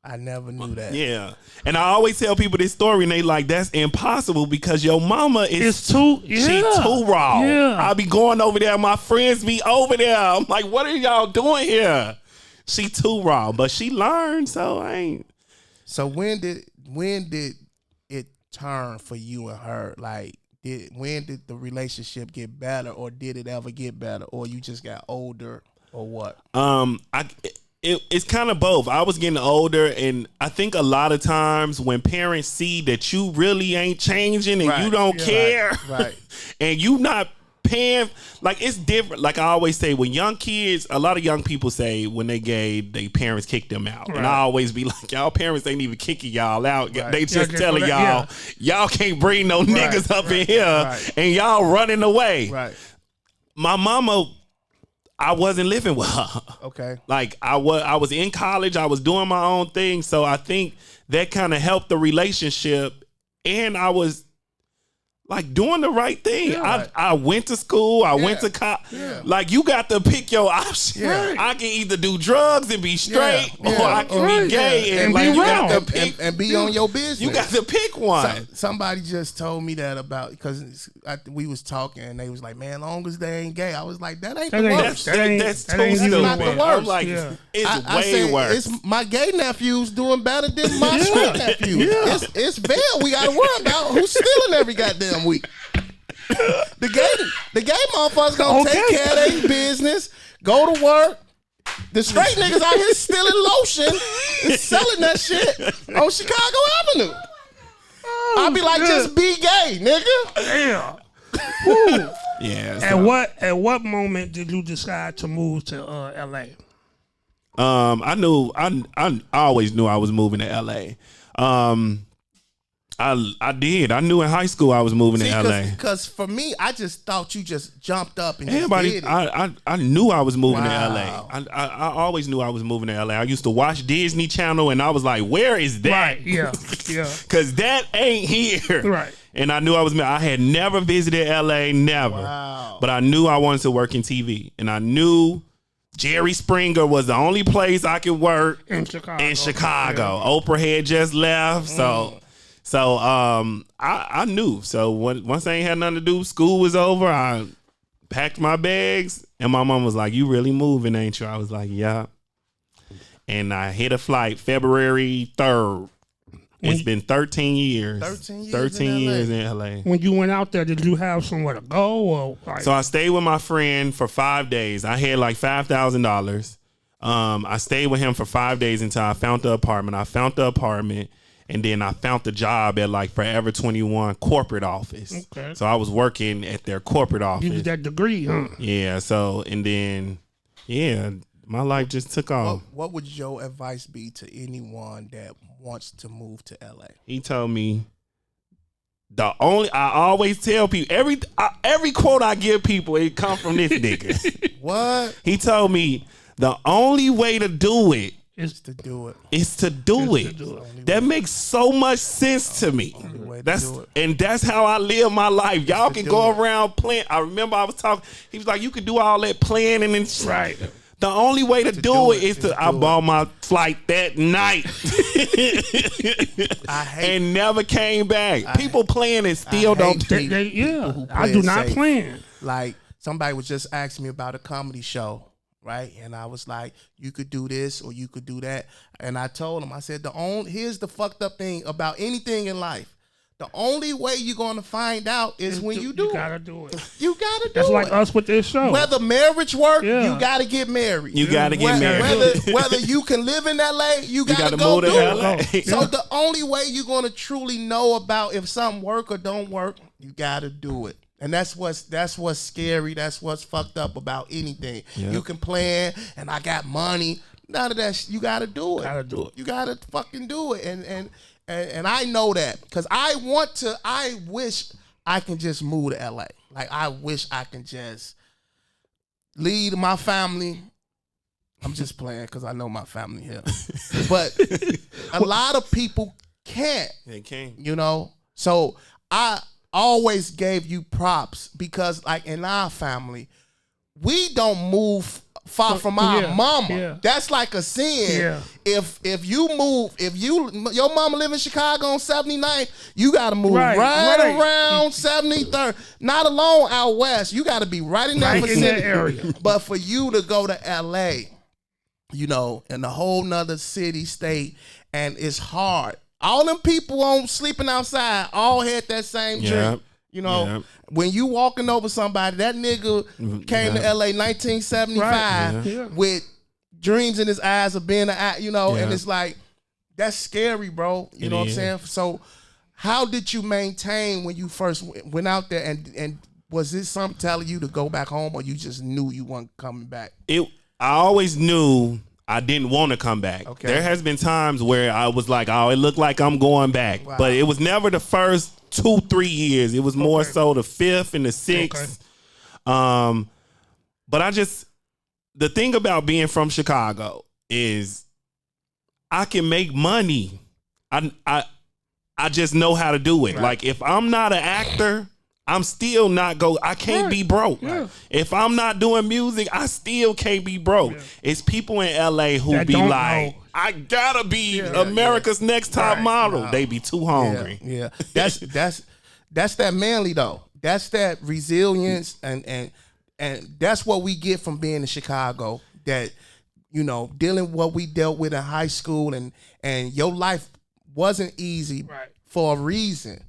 I never knew that. Yeah. And I always tell people this story and they like, that's impossible because your mama is she too raw. Yeah. I be going over there. My friends be over there. I'm like, what are y'all doing here? She too raw, but she learned, so I ain't. So when did it turn for you and her? Like, when did the relationship get better, or did it ever get better, or you just got older, or what? It's kind of both. I was getting older, and I think a lot of times when parents see that you really ain't changing and you don't care, right. and you not paying, like it's different. Like I always say, when young kids, a lot of young people say when they gay, their parents kick them out, and I always be like, y'all parents ain't even kicking y'all out. Right. They just telling y'all can't bring no niggas up in here, and y'all running away. Right. My mama, I wasn't living with her. Okay. Like I was in college, I was doing my own thing, so I think that kind of helped the relationship, and I was like doing the right thing. I went to school, I went to college. Yeah. Like you got to pick your option. Yeah. I can either do drugs and be straight, or I can be gay and like be you got to pick and be on your business. You got to pick one. Somebody just told me that about because we was talking and they was like, "Man, long as they ain't gay," I was like, "That ain't the worst. That's too stupid." Not the worst. I'm like, it's way worse. It's my gay nephew's doing better than my straight nephew. It's Vail we got to worry about who's stealing every goddamn week. The gay motherfuckers gonna take care of their business, go to work. The straight niggas out here stealing lotion and selling that shit on Chicago Avenue. I'll be like, just be gay, nigga. Damn. Yeah. At what moment did you decide to move to LA? I always knew I was moving to LA. I did. I knew in high school I was moving to LA. Because for me, I just thought you just jumped up and everybody. Just did it. I knew I was moving to LA. I always knew I was moving to LA. I used to watch Disney Channel and I was like, where is that? Right. Yeah. Because that ain't here. Right. And I knew I had never visited LA, never. Wow. But I knew I wanted to work in TV, and I knew Jerry Springer was the only place I could work in Chicago. Yeah. Oprah had just left, So I knew. So once I ain't had nothing to do, school was over, I packed my bags, and my mom was like, "You really moving, ain't you?" I was like, "Yeah." and I hit a flight February 3rd. It's been 13 years. 13 years in LA. When you went out there, did you have somewhere to go? Or like? So I stayed with my friend for 5 days. I had like $5,000. I stayed with him for 5 days until I found the apartment. And then I found the job at like Forever 21 corporate office. Okay. So I was working at their corporate office. You did that degree, huh? Yeah. So, and then, my life just took off. What would your advice be to anyone that wants to move to LA? He told me I always tell people every quote I give people, it come from this nigga. What? He told me the only way to do it is to do it. That makes so much sense to me. That's how I live my life. Y'all can go around playing. I remember I was talking. He was like, you can do all that planning and shit. Right. The only way to do it is to I bought my flight that night. And never came back. People playing and still don't. I do not plan. Like somebody was just asking me about a comedy show, right? And I was like, you could do this or you could do that. And I told him, I said, here's the fucked up thing about anything in life. The only way you're going to find out is when you do it. You got to do it. You got to do it. That's like us with this show. Whether marriage work, you got to get married. You got to get married. Whether you can live in LA, you got to go do it. So the only way you're going to truly know about if something work or don't work, you got to do it. And that's what's scary. That's what's fucked up about anything. Yep. You can plan, and I got money. None of that. You got to do it. You got to fucking do it. And I know that because I wish I can just move to LA. Like, I wish I can just lead my family. I'm just playing because I know my family here. But a lot of people can't. They can't. You know? So I always gave you props because, like, in our family, we don't move far from our mama. Yeah. That's like a sin. Yeah. If your mama live in Chicago on 79th, you gotta move right around 73rd. Not alone out west. You gotta be right in that vicinity. Area. But for you to go to LA, you know, in a whole nother city, state, and it's hard. All them people on sleeping outside all had that same dream. You know, when you walking over somebody, that nigga came to LA 1975 with dreams in his eyes of being and it's like, that's scary, bro. You know what I'm saying? So how did you maintain when you first went out there, and was this something telling you to go back home, or you just knew you weren't coming back? I always knew I didn't want to come back. Okay. There has been times where I was like, oh, it looked like I'm going back. Wow. But it was never the first 2-3 years. It was more so the 5th and the 6th. Okay. But the thing about being from Chicago is I can make money. I just know how to do it. Right. Like, if I'm not an actor, I'm still not I can't be broke. Yeah. If I'm not doing music, I still can't be broke. Yeah. It's people in LA who that be like, I gotta be America's next top model. Wow. They be too hungry. Yeah. That's that manly though. That's that resilience and that's what we get from being in Chicago. That, you know, dealing what we dealt with in high school and your life wasn't easy for a reason.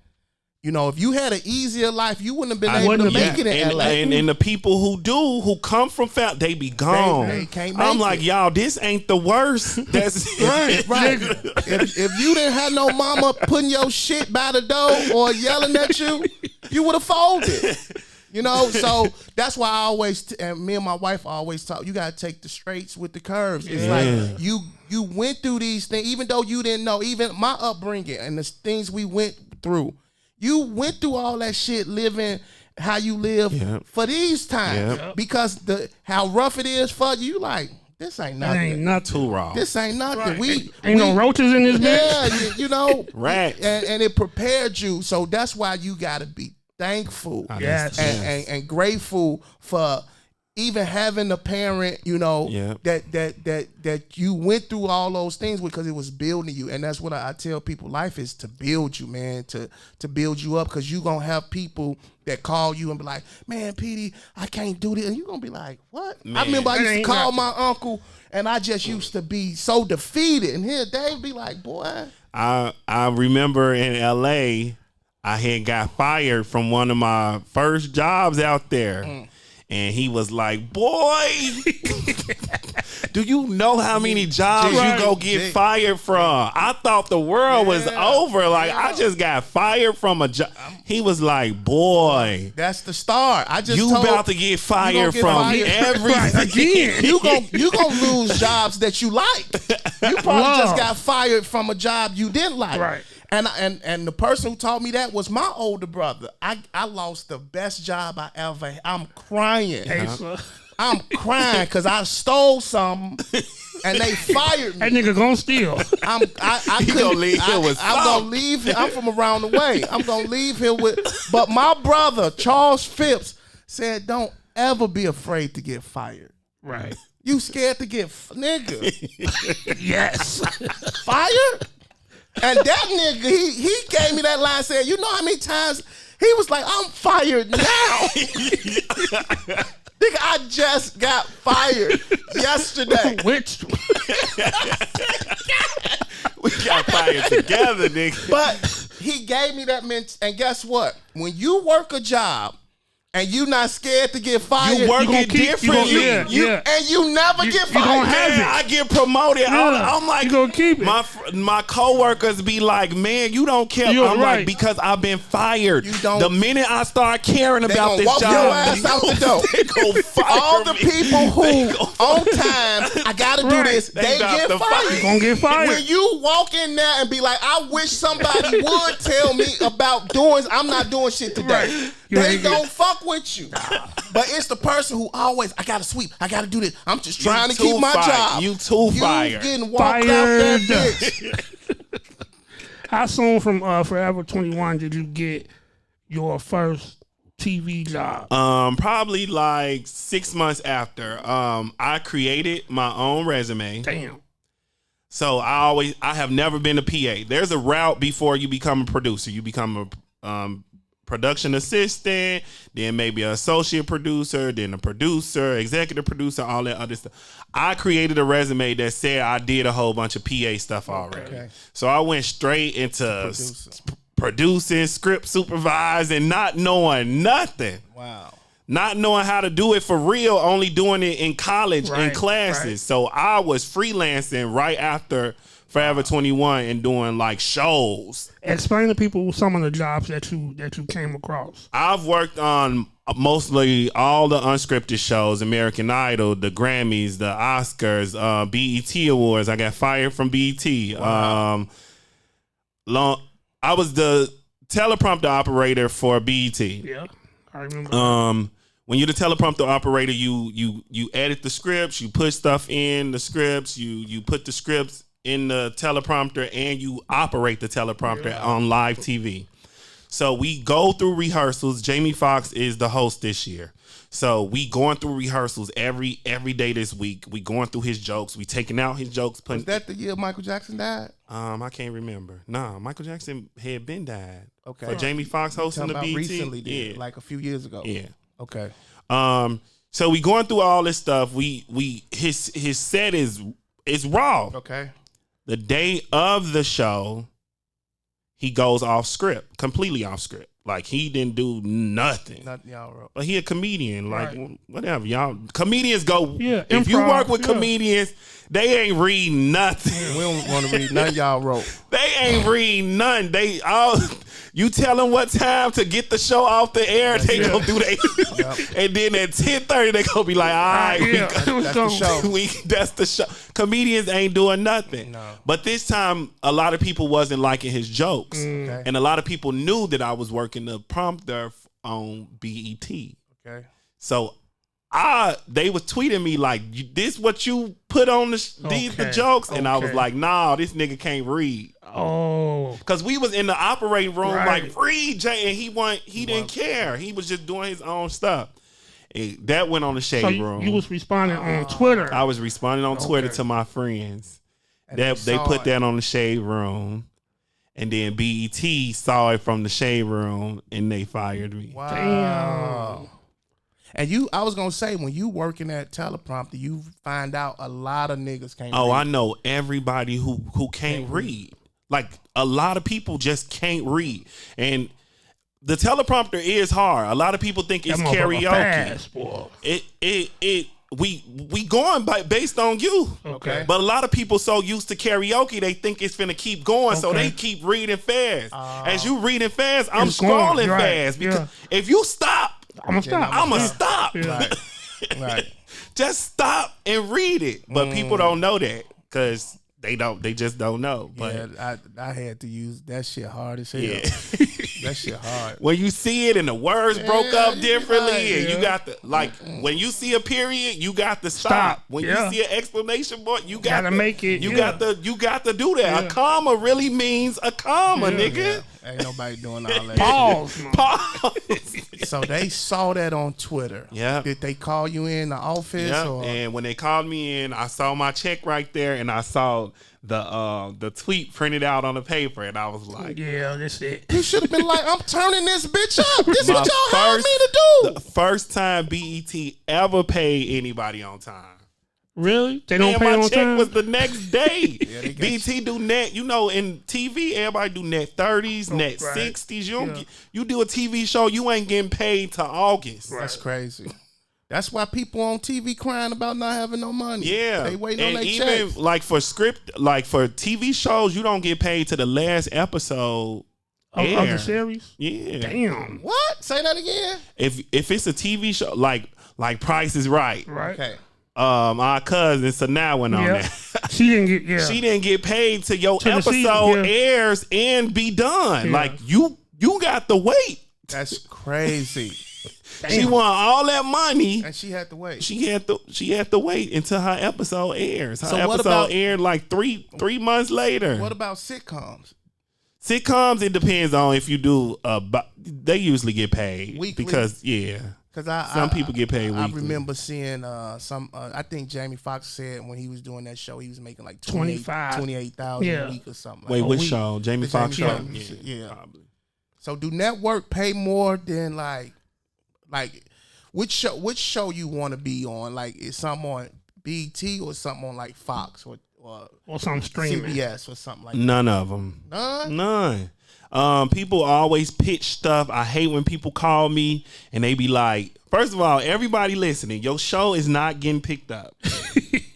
You know, if you had an easier life, you wouldn't have been able to make it in LA. And the people who come from they be gone. They can't make I'm like, y'all, this ain't the worst. That's right. If you didn't have no mama putting your shit by the door or yelling at you, you would have folded. You know, so that's why I always, and me and my wife always talk, you got to take the straights with the curves. It's like you went through these things, even though you didn't know, even my upbringing and the things we went through. You went through all that shit living how you live for these times because how rough it is for you. Like, this ain't nothing. It ain't not too raw. This ain't nothing. Right. Ain't no roaches in this bitch. Yeah, you know. Right. And it prepared you. So that's why you got to be thankful and grateful for even having a parent, you know, Yeah. that you went through all those things because it was building you. And that's what I tell people, life is to build you, man, to build you up, because you're going to have people that call you and be like, man, Petey, I can't do this. And you're going to be like, what? Man, I remember I used to ain't call nothing. my uncle, and I just used to be so defeated. And here Dave be like, boy. I remember in LA, I had got fired from one of my first jobs out there. And he was like, boy, do you know how many jobs you go get fired from? I thought the world was over. Like, I just got fired from a job. He was like, boy, That's the start. I just you told, about to get fired get from fired. everything. Again. you gonna lose jobs that you like. You probably just got fired from a job you didn't like. Right. And the person who taught me that was my older brother. I lost the best job I ever had. I'm crying. Hey, so, I'm crying because I stole something and they fired me. that nigga gonna steal. I He couldn't gonna leave here with I'm something. gonna leave here. I'm from around the way. I'm gonna leave here with. But my brother Charles Phipps said, "Don't ever be afraid to get fired. Right. You scared to get nigga Yes. fired?" And that nigga, he gave me that line. Said, "You know how many times he was like, I'm fired now." Nigga, I just got fired yesterday. Which We got fired together, nigga. But he gave me that and guess what? When you work a job and you not scared to get fired, You work gonna it keep- you different. gonna- yeah, yeah. and you never get you gonna fired. have Man, it. I get promoted. Yeah, I'm like, you gonna keep it. My coworkers be like, man, you don't care. You're I'm right. like, because I've been fired. You don't- The minute I start caring They about gonna this walk job, your ass out the door. they go fire All the me. people who on time, I gotta do Right. this, They they about get to fired. fire. gonna get fired. When you walk in there and be like, I wish somebody would tell me about doing, I'm not doing shit today. Right. You They ain't don't fuck with you. But it's the person who always, I gotta sweep, I gotta do this. I'm just trying to too keep my fired. job. You too fired. getting walked out that Fired. bitch. How soon from Forever 21 did you get your first TV job? Probably like 6 months after. I created my own resume. Damn. So I have never been a PA. There's a route before you become a producer. You become a production assistant, then maybe an associate producer, then a producer, executive producer, all that other stuff. I created a resume that said I did a whole bunch of PA stuff already. Okay. So I went straight into producing, script supervising, not knowing nothing. Wow. Not knowing how to do it for real, only doing it in college in Right, classes. right. So I was freelancing right after Forever 21 and doing like shows. Explain to people some of the jobs that you came across. I've worked on mostly all the unscripted shows, American Idol, the Grammys, the Oscars, BET Awards. I got fired from BET. Wow. I was the teleprompter operator for BET. Yeah, I remember. When you're the teleprompter operator, you edit the scripts, you put stuff in the scripts, you put the scripts in the teleprompter, and you operate the teleprompter on live TV. So we go through rehearsals. Jamie Foxx is the host this year. So we going through rehearsals every day this week. We going through his jokes. We taking out his jokes. Putting Was that the year Michael Jackson died? I can't remember. Nah, Michael Jackson had been died. Okay. For Jamie Foxx hosting Talking the about BET. recently, did, Yeah. like a few years ago. Yeah. Okay. So we going through all this stuff. His set is raw. Okay. The day of the show, he goes off script, completely off script. Like he didn't do nothing. Nothing y'all wrote. But he a comedian. Like Right. whatever. Y'all comedians go. Yeah, If you improv, work with yeah. comedians, they ain't read nothing. We don't want to read none y'all wrote. They ain't read none. They all you tell them what time to get the show off the air, they Yeah. gonna do they. And then at 10:30 they gonna be like, all right, Yeah, That's the show. that's the show. Comedians ain't doing nothing. No. But this time, a lot of people wasn't liking his jokes, Okay. and a lot of people knew that I was working the prompter on BET. Okay. So they was tweeting me like, "This what you put on these the Okay. jokes," and I was Okay. like, "Nah, this nigga can't read." Oh, Cause we was in the operating room Right. like, read Jay, and he didn't care. He was just doing his own stuff. That went on the Shade Room. You was responding on Twitter. I was responding on Twitter to my friends. They put that on the Shade Room. And then BET saw it from the Shade Room and they fired me. Wow. Damn. And I was gonna say, when you working at teleprompter, you find out a lot of niggas can't read. I know everybody who can't read. Like a lot of people just can't read. And the teleprompter is hard. A lot of people think it's karaoke. We going based on you. Okay. But a lot of people so used to karaoke, they think it's finna keep going, so they keep reading fast. As you reading fast, I'm scrolling fast. Because if you stop, I'm gonna stop. Yeah. Right. Just stop and read it. But people don't know that because they just don't know. But yeah, I had to use that shit hard as hell. Yeah. That shit hard. When you see it and the words broke up differently, and you got the when you see a period, you got to stop. When you see an exclamation point, you got to make it. You got to do that. A comma really means a comma, nigga. Ain't nobody doing all that. Pause. So they saw that on Twitter. Yeah. Did they call you in the office? Yeah. Or? And when they called me in, I saw my check right there, and I saw the tweet printed out on the paper, and I was like, yeah, that's it. You should have been like, I'm turning this bitch up. This is what y'all hired me to do. The first time BET ever paid anybody on time. Really? They don't pay on time? My check was the next day. BET do net, in TV, everybody do net 30s, net 60s. You do a TV show, you ain't getting paid till August. Right. That's crazy. That's why people on TV crying about not having no money. Yeah. They waiting on their checks. And even like for TV shows, you don't get paid to the last episode of the series? Yeah. Damn. What? Say that again. If it's a TV show like Price is Right. Right. Okay. Our cousin Sanaa went on that. She didn't get paid till your episode airs and be done. Yeah. Like you got to wait. That's crazy. Damn. She won all that money, and she had to wait. She had to wait until her episode airs. Her episode aired like three months later. What about sitcoms? Sitcoms, it depends on if you do. They usually get paid weekly because some people get paid weekly. I remember seeing some. I think Jamie Foxx said when he was doing that show, he was making like 28,000 a week or something. Wait, which show? Jamie Foxx show? Yeah, probably. So do network pay more than like which show you want to be on? Like is something on BET or something on like Fox or some streaming CBS or something like None of them. None. People always pitch stuff. I hate when people call me and they be like, first of all, everybody listening, your show is not getting picked up.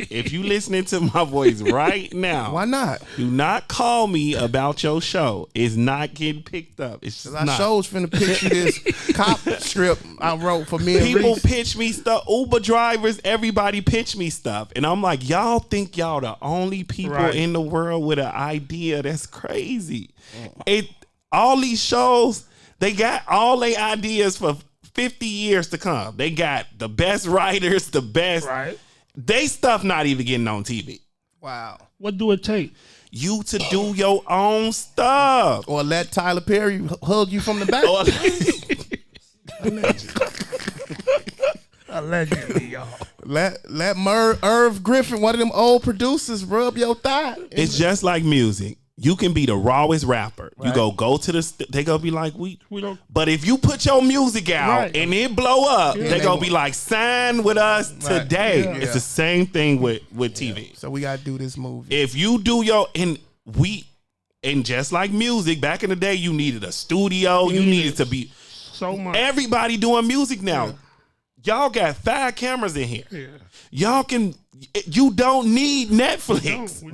If you listening to my voice right now, why not? Do not call me about your show. It's not getting picked up. It's just our show's finna pitch you this cop strip I wrote for me. People and pitch me stuff. Uber drivers, everybody pitch me stuff, and I'm like, y'all think y'all the only people in the world with an idea? That's crazy. All these shows, they got all their ideas for 50 years to come. They got the best writers, the best. Right. They stuff not even getting on TV. Wow. What do it take? You to do your own stuff. Or let Tyler Perry hug you from the back. Allegedly, y'all. Let Irv Griffin, one of them old producers, rub your thigh. It's just like music. You can be the rawest rapper. Right. You go to the. They gonna be like, we don't. But if you put your music out and it blow up, they gonna be like, sign with us today. Yeah. It's the same thing with TV. So we gotta do this movie. If you do and just like music, back in the day, you needed a studio. You needed to be so much. Everybody doing music now. Yeah. Y'all got 5 cameras in here. Yeah. Y'all can. You don't need Netflix. We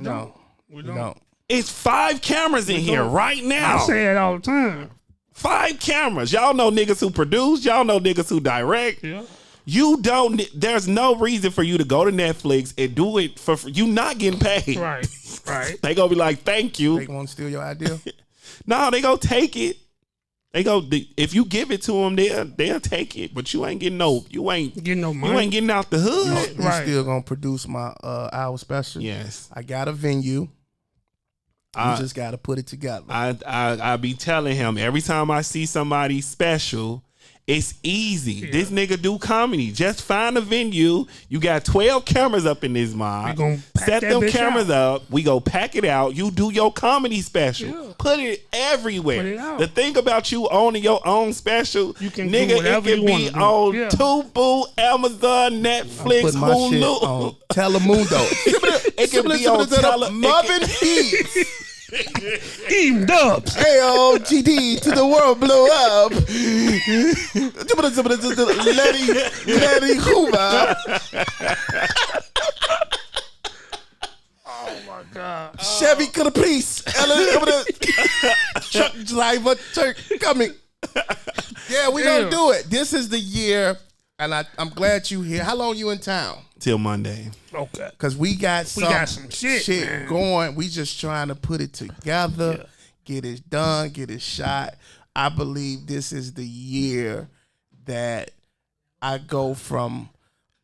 don't. It's 5 cameras in here right now. I say it all the time. 5 cameras. Y'all know niggas who produce. Y'all know niggas who direct. Yeah. You don't. There's no reason for you to go to Netflix and do it for you not getting paid. Right. They gonna be like, thank you. They gonna steal your idea? No, they gonna take it. They go. If you give it to them, they'll take it. But you ain't getting no. You ain't getting no money. You ain't getting out the hood. You still gonna produce my hour special? Yes. I got a venue. You just got to put it together. I be telling him every time I see somebody special It's easy. This nigga do comedy. Just find a venue. You got 12 cameras up in this mob. Set them cameras up. We go pack it out. You do your comedy special. Yeah. Put it everywhere. Put it out. The thing about you owning your own special, you can nigga, it can be on Tubu, Amazon, Netflix, Hulu, on Telemundo. It can be on Muffin Feeds. Eam dubs. AOGD to the world blow up. Letty Hoover. Oh my God. Chevy to the police. Truck driver, coming. Yeah, we gonna do it. This is the year, and I'm glad you here. How long you in town? Till Monday. Okay. Because we got some shit going. We just trying to put it together, get it done, get it shot. I believe this is the year that I go from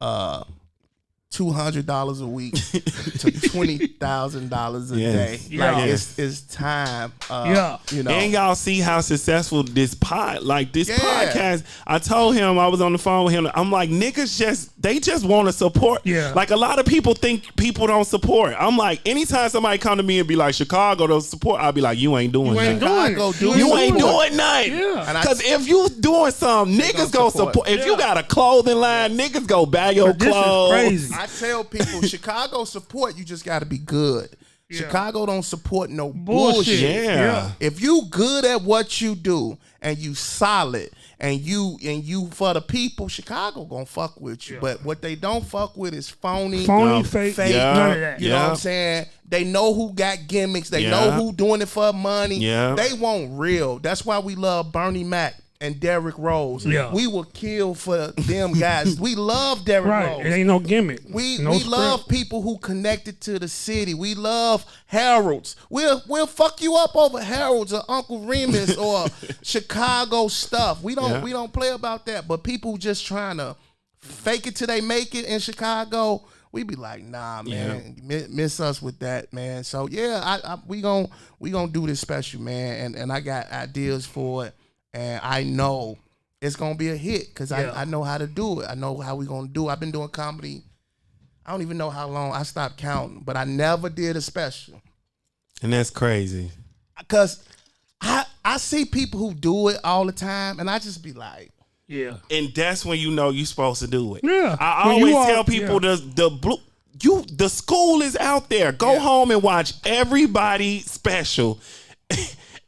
$200 a week to $20,000 a day. Yeah. Like it's time. You know. And y'all see how successful this podcast. I told him, I was on the phone with him. I'm like, niggas they just want to support. Yeah. Like a lot of people think people don't support. I'm like, anytime somebody come to me and be like, Chicago don't support, I'll be like, you ain't doing nothing. You ain't doing nothing. Because if you doing something, niggas go support. If you got a clothing line, niggas go buy your clothes. This is crazy. I tell people, Chicago support, you just got to be good. Yeah. Chicago don't support no bullshit. Yeah. If you good at what you do and you solid and you for the people, Chicago gonna fuck with you. Yeah. But what they don't fuck with is phony, fake. None of that. You know what I'm saying? They know who got gimmicks. They know who doing it for money. Yeah. They want real. That's why we love Bernie Mac and Derrick Rose. Yeah. We will kill for them guys. We love Derrick Rose. It ain't no gimmick. We love people who connected to the city. We love Harold's. We'll fuck you up over Harold's or Uncle Remus or Chicago stuff. We don't play about that. But people just trying to fake it till they make it in Chicago, we be like, nah, man, miss us with that, man. So we gonna do this special, man, and I got ideas for it. And I know it's going to be a hit because I know how to do it. I know how we going to do it. I've been doing comedy. I don't even know how long. I stopped counting. But I never did a special. And that's crazy. Because I see people who do it all the time. And I just be like. Yeah. And that's when you know you're supposed to do it. Yeah. I always tell people the school is out there. Go home and watch everybody special.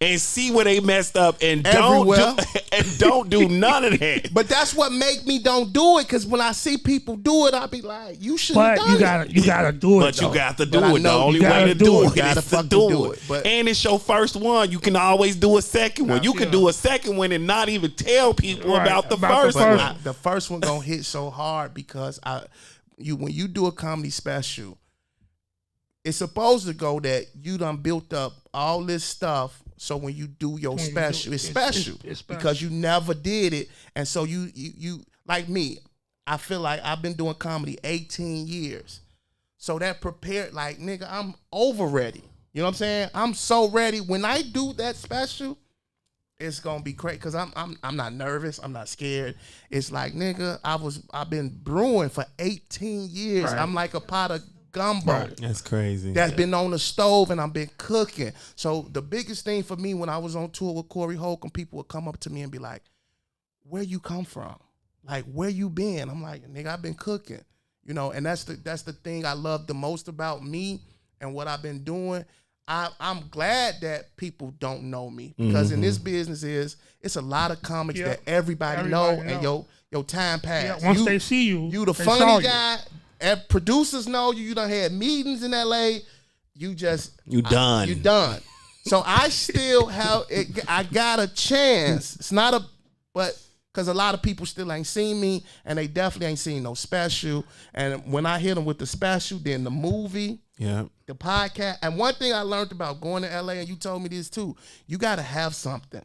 And see where they messed up and don't do none of that. But that's what make me don't do it, because when I see people do it, I be like, you should have done it. You gotta do it. But you got to do it. The only way to do it is to do it. And it's your first one. You can always do a second one. You can do a second one and not even tell people about the first one. The first one gonna hit so hard because when you do a comedy special, it's supposed to go that you done built up all this stuff. So when you do your special, it's special because you never did it. And so you like me, I feel like I've been doing comedy 18 years. So that prepared, like, nigga, I'm over ready. You know what I'm saying? I'm so ready. When I do that special, it's gonna be crazy because I'm not nervous. I'm not scared. It's like, nigga, I've been brewing for 18 years. Right. I'm like a pot of gumbo. Right. That's crazy. That's been on the stove and I've been cooking. So the biggest thing for me when I was on tour with Corey Holcomb, people would come up to me and be like, where you come from? Like, where you been? I'm like, nigga, I've been cooking. You know, and that's the thing I love the most about me and what I've been doing. I'm glad that people don't know me because in this business it's a lot of comics that everybody know and your time pass. Once they see you, you the funny guy. And producers know you. You done had meetings in LA. You done. You done. So I still have. I got a chance. It's not but because a lot of people still ain't seen me, and they definitely ain't seen no special. And when I hit them with the special, then the movie, the podcast, and one thing I learned about going to LA, and you told me this too, you got to have something.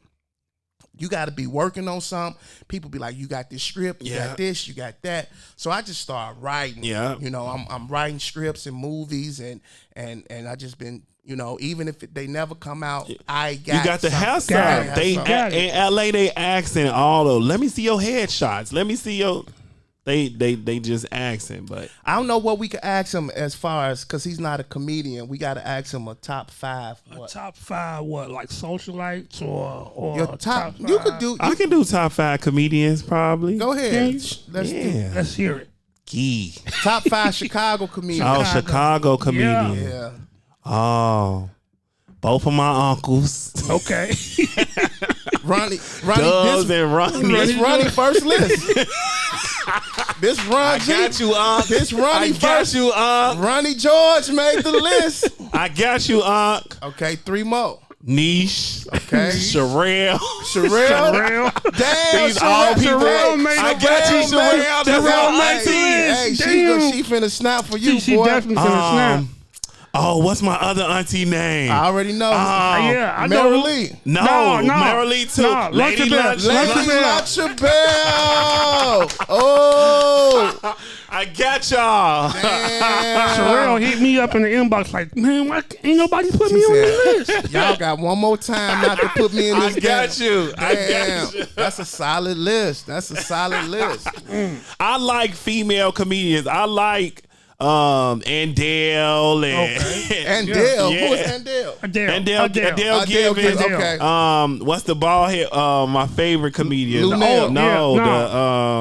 You got to be working on something. People be like, you got this script, you got this, you got that. So I just started writing. Yeah. You know, I'm writing scripts and movies and I just been You know, even if they never come out, I got You got to have some. In LA, they asking all of. Let me see your headshots. Let me see your. They just asking, but I don't know what we could ask him as far as because he's not a comedian. We got to ask him a top 5. What? Top 5 what? Like socialites or Your top you could do. I can do top 5 comedians probably. Go ahead. Let's hear it. Key. Top 5 Chicago comedians. Oh, Chicago comedian. Yeah. Oh, both of my uncles. Okay. Ronnie, Dubs and Ronnie. This Ronnie first list. This Ron G. I got you, Unc. This Ronnie I first. got you, Unc. Ronnie George made the list. I got you, Unc. Okay, 3 more. Niche. Okay. Sherelle. Damn, These all people. I got you, Sherelle. That's all my team. Hey, she finna snap for you, she boy. definitely finna snap. Oh, what's my other auntie name? I already know. Yeah, I Mary know. Lee. No, Mary Lee too. No, Lady Lunch. Lady LaChabelle. Oh. I got y'all. Sherelle hit me up in the inbox like, man, why ain't nobody put me on the list? Y'all got one more time not to put me in this I got you. Damn. I got you. That's a solid list. I like female comedians. I like Andale and Dale. Yeah. Who is Andale? Adele Givens. Okay. What's the bald head? My favorite comedian. Lunel.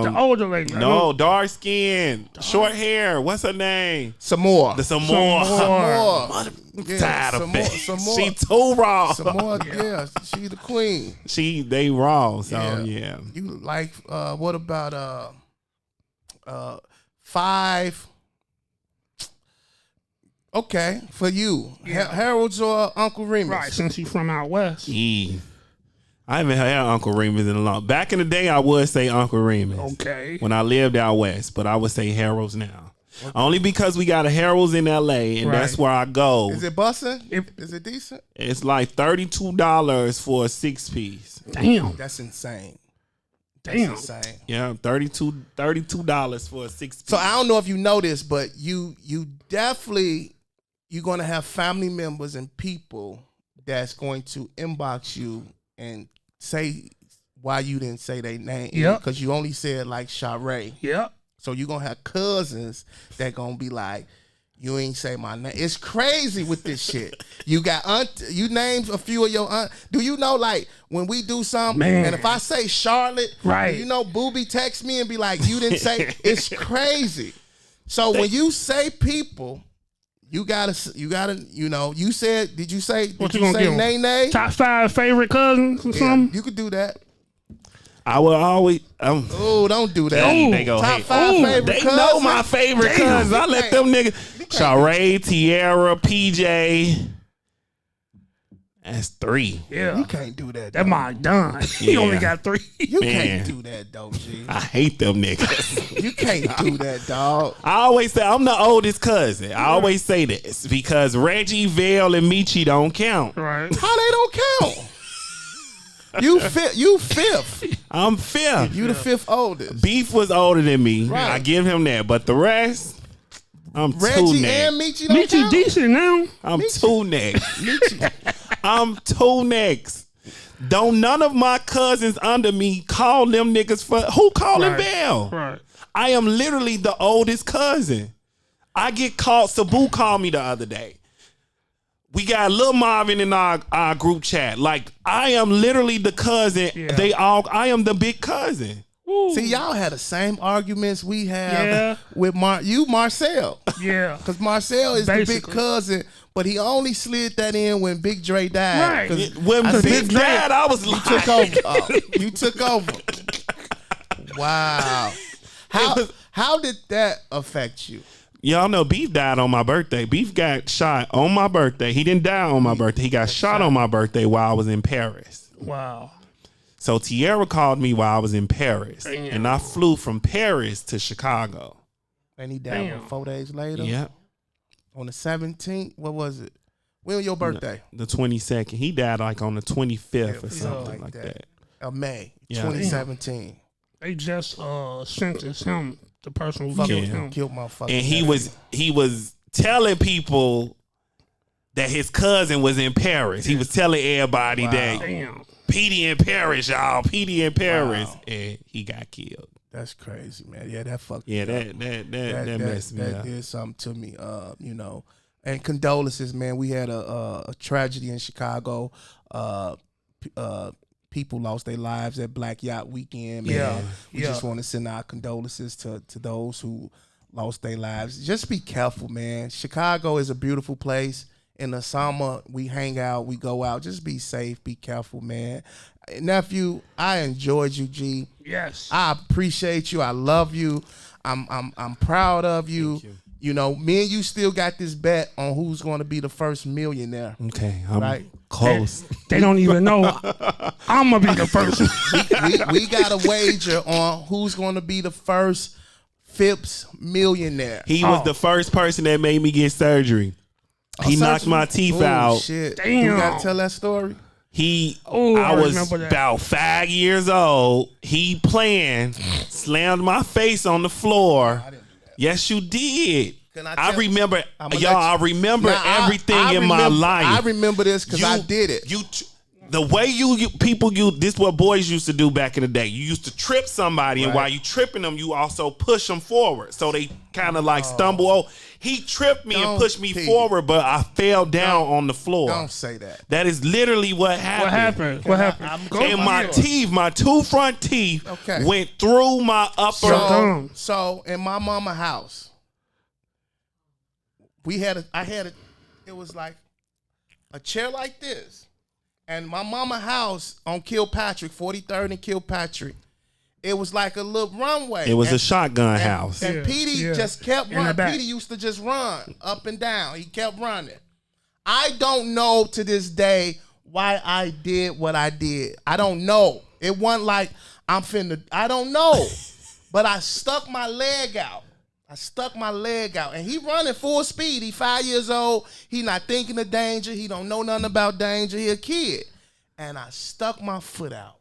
The older lady. No, dark skin, short hair. What's her name? Samora. The Samora. Tired of it. She too raw. Samora, yeah, she the queen. They raw. So yeah. You like what about 5? Okay, for you, Harold's or Uncle Remus? Right, since you from out west. I haven't had Uncle Remus in a long. Back in the day, I would say Uncle Remus. Okay. When I lived out west, but I would say Harold's now. Okay. Only because we got a Harold's in LA, and that's where I go. Is it bussin'? Is it decent? It's like $32 for a 6-piece. Damn, that's insane. Damn. That's insane. Yeah, $32 for a 6-piece. So I don't know if you know this, but you definitely. You're going to have family members and people that's going to inbox you and say why you didn't say their name. Yep. Because you only said like Sharee. Yep. So you're going to have cousins that going to be like, you ain't say my name. It's crazy with this shit. You got you named a few of your aunt. Do you know, like, when we do something, and if I say Charlotte, do you know Booby text me and be like, you didn't say, it's crazy. So when you say people, you gotta, you know, you said, did you say Nene? Top 5 favorite cousins or something? You could do that. I will always. Oh, don't do that. They go Top 5 favorite they cousins. know my favorite cousins. I let them niggas. Sharee, Tierra, PJ. That's 3. Yeah. You can't do that. That my done. He only got 3. You can't do that, though, G. I hate them niggas. You can't do that, dog. I always say I'm the oldest cousin. I always say this because Reggie, Vale, and Michi don't count. Right. How they don't count? You fifth. I'm 5th. You the 5th oldest. Beef was older than me. Right. I give him that. But the rest, I'm Reggie 2 next. and Michi don't Michi count? decent now. I'm 2 next. Michi. I'm 2 next. Don't none of my cousins under me call them niggas for who calling Bell? Right. I am literally the oldest cousin. I get called. Sabu called me the other day. We got Lil Marvin in our group chat. Like, I am literally the cousin. Yeah. I am the big cousin. Ooh. See, y'all had the same arguments we have with Marcel. Yeah. Because Marcel is the big cousin, but he only slid that in when Big Dre died. Right. When Big Dre died, I was like, you took over. You took over. Wow. How did that affect you? Y'all know Beef died on my birthday. Beef got shot on my birthday. He didn't die on my birthday. He got shot on my birthday while I was in Paris. Wow. So Tierra called me while I was in Paris. Damn. And I flew from Paris to Chicago. And he died 4 days later? Yeah. On the 17th? What was it? When was your birthday? The 22nd. He died like on the 25th or something like that. Of May, Yeah. 2017. They just sentenced him, the person who killed him. Killed motherfucker. And he was telling people that his cousin was in Paris. He was telling everybody that Petey in Paris, y'all. Petey in Paris, and he got killed. That's crazy, man. Yeah, that fucked. Yeah, me up. that messed me up. That did something to me. You know, and condolences, man. We had a tragedy in Chicago. People lost their lives at Black Yacht Weekend. Man. We just want to send our condolences to those who lost their lives. Just be careful, man. Chicago is a beautiful place. In the summer, we hang out, we go out. Just be safe, be careful, man. Nephew, I enjoyed you, G. Yes. I appreciate you. I love you. I'm proud of you. You know, me and you still got this bet on who's going to be the first millionaire. Okay, I'm close. They don't even know I'm gonna be the first. we got a wager on who's going to be the first Phipps millionaire. He was the first person that made me get surgery. He knocked my teeth out. Shit. Damn. You gotta tell that story. I was about 5 years old. He playing, slammed my face on the floor. I didn't do that. Yes, you did. I remember, y'all. I remember everything in my life. I remember this because I did it. The way people this is what boys used to do back in the day. You used to trip somebody, and while you tripping them, you also push them forward, so they kind of like stumble. Oh, he tripped me and pushed me forward, but I fell down on the floor. Don't say that. That is literally what happened. What happened? And my two front teeth went through my upper. So in my mama house, it was like a chair like this. And my mama house on Kilpatrick, 43rd and Kilpatrick, it was like a little runway. It was a shotgun house. And Petey just kept running. Petey used to just run up and down. He kept running. I don't know to this day why I did what I did. I don't know. It wasn't like I don't know. But I stuck my leg out. And he running full speed. He 5 years old. He not thinking of danger. He don't know nothing about danger. He a kid. And I stuck my foot out,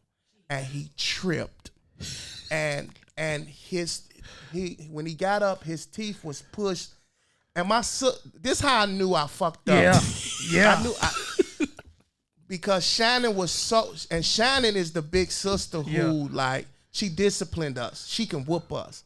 and he tripped. And when he got up, his teeth was pushed. And this how I knew I fucked up. Yeah. I knew because Shannon was and Shannon is the big sister who like she disciplined us. She can whoop us.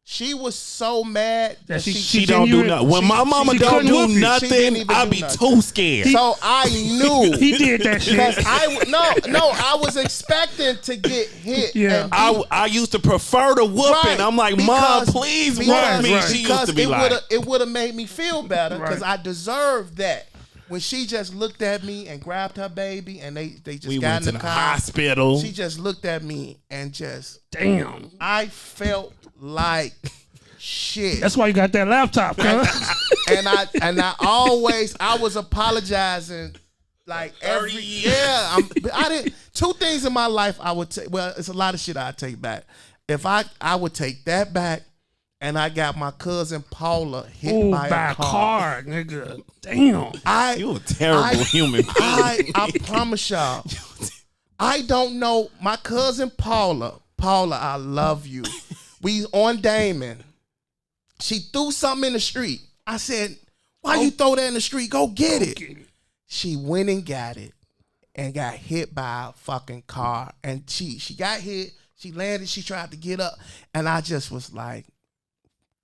She was so mad that she don't do nothing. When my mama don't do nothing, I be too scared. So I knew he did that shit. I was expecting to get hit. Yeah, I used to prefer the whooping. I'm like, Mom, please whoop me. She used to be like, it would have made me feel better because I deserved that. When she just looked at me and grabbed her baby, and they just got in the car. Hospital. She just looked at me and just damn. I felt like shit. That's why you got that laptop, huh? and I was apologizing like every year. Two things in my life I would take. Well, it's a lot of shit I'd take back. If I would take that back. And I got my cousin Paula hit by a car, nigga. Damn. You a terrible human being. I promise y'all. I don't know. My cousin Paula, I love you. We on Damon. She threw something in the street. I said, why you throw that in the street? Go get it. She went and got it and got hit by a fucking car. And she got hit. She landed. She tried to get up. And I just was like,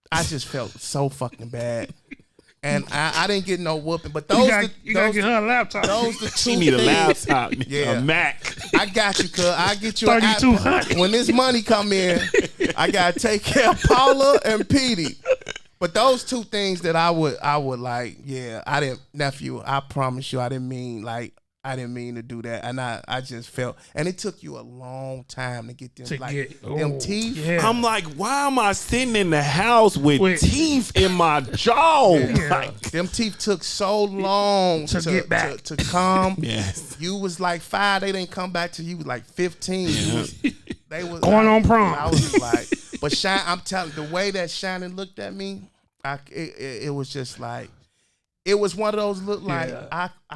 I just felt so fucking bad. And I didn't get no whooping. But you gotta get her a laptop. Those the two she need a laptop. Yeah. A Mac. I got you, cuz. I get you $3,200. When this money come in, I gotta take care of Paula and Petey. But those two things that I would like, nephew, I promise you, I didn't mean to do that. And I just felt, and it took you a long time to get them, them teeth. Yeah. I'm like, why am I sitting in the house with teeth in my jaw? Yeah. Like, them teeth took so long to get back. To come. Yes. You was like 5, they didn't come back till you was like 15. Yeah. They was going on prom. I was like, but I'm telling you, the way that Shannon looked at me, it was just like, it was one of those look like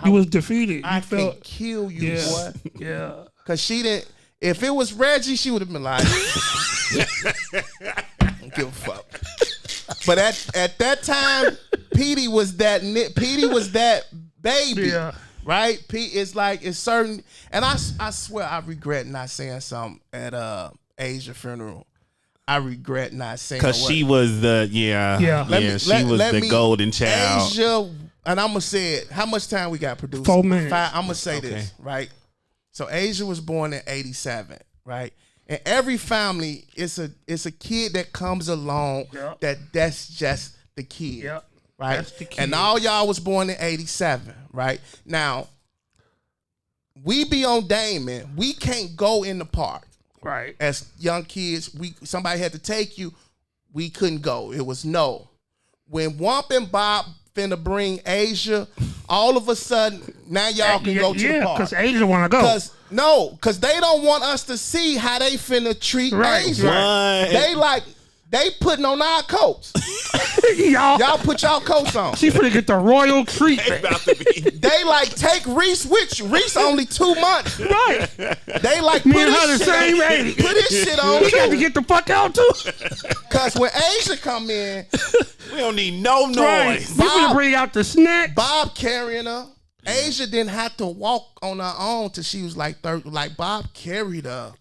you was defeated. I can kill you, boy. Yeah. Cause she didn't. If it was Reggie, she would have been like, don't give a fuck. But at that time, Petey was that baby. Yeah. Right? It's like it's certain, and I swear I regret not saying something at Asia funeral. I regret not saying because she was the she was the golden child. Asia, and I'm gonna say it. How much time we got, producer? 4 minutes. I'm gonna say this, right? So Asia was born in '87, right? And every family, it's a kid that comes along that's just the kid. Yep. Right? That's the kid. And all y'all was born in '87, right? Now, we be on Damon. We can't go in the park. Right. As young kids, somebody had to take you. We couldn't go. It was no. When Womp and Bob finna bring Asia, all of a sudden, now y'all can go to the park. Because Asia want to go. Because they don't want us to see how they finna treat Asia. Right. They putting on our coats. Y'all put y'all coats on. She finna get the royal treatment. They like take Reese with you. Reese only 2 months. Right. They like Me and her the same age. Put his shit on. We got to get the fuck out too. Cause when Asia come in, we don't need no noise. Right. We finna bring out the snacks. Bob carrying her. Asia didn't have to walk on her own till she was like 30. Like Bob carried her.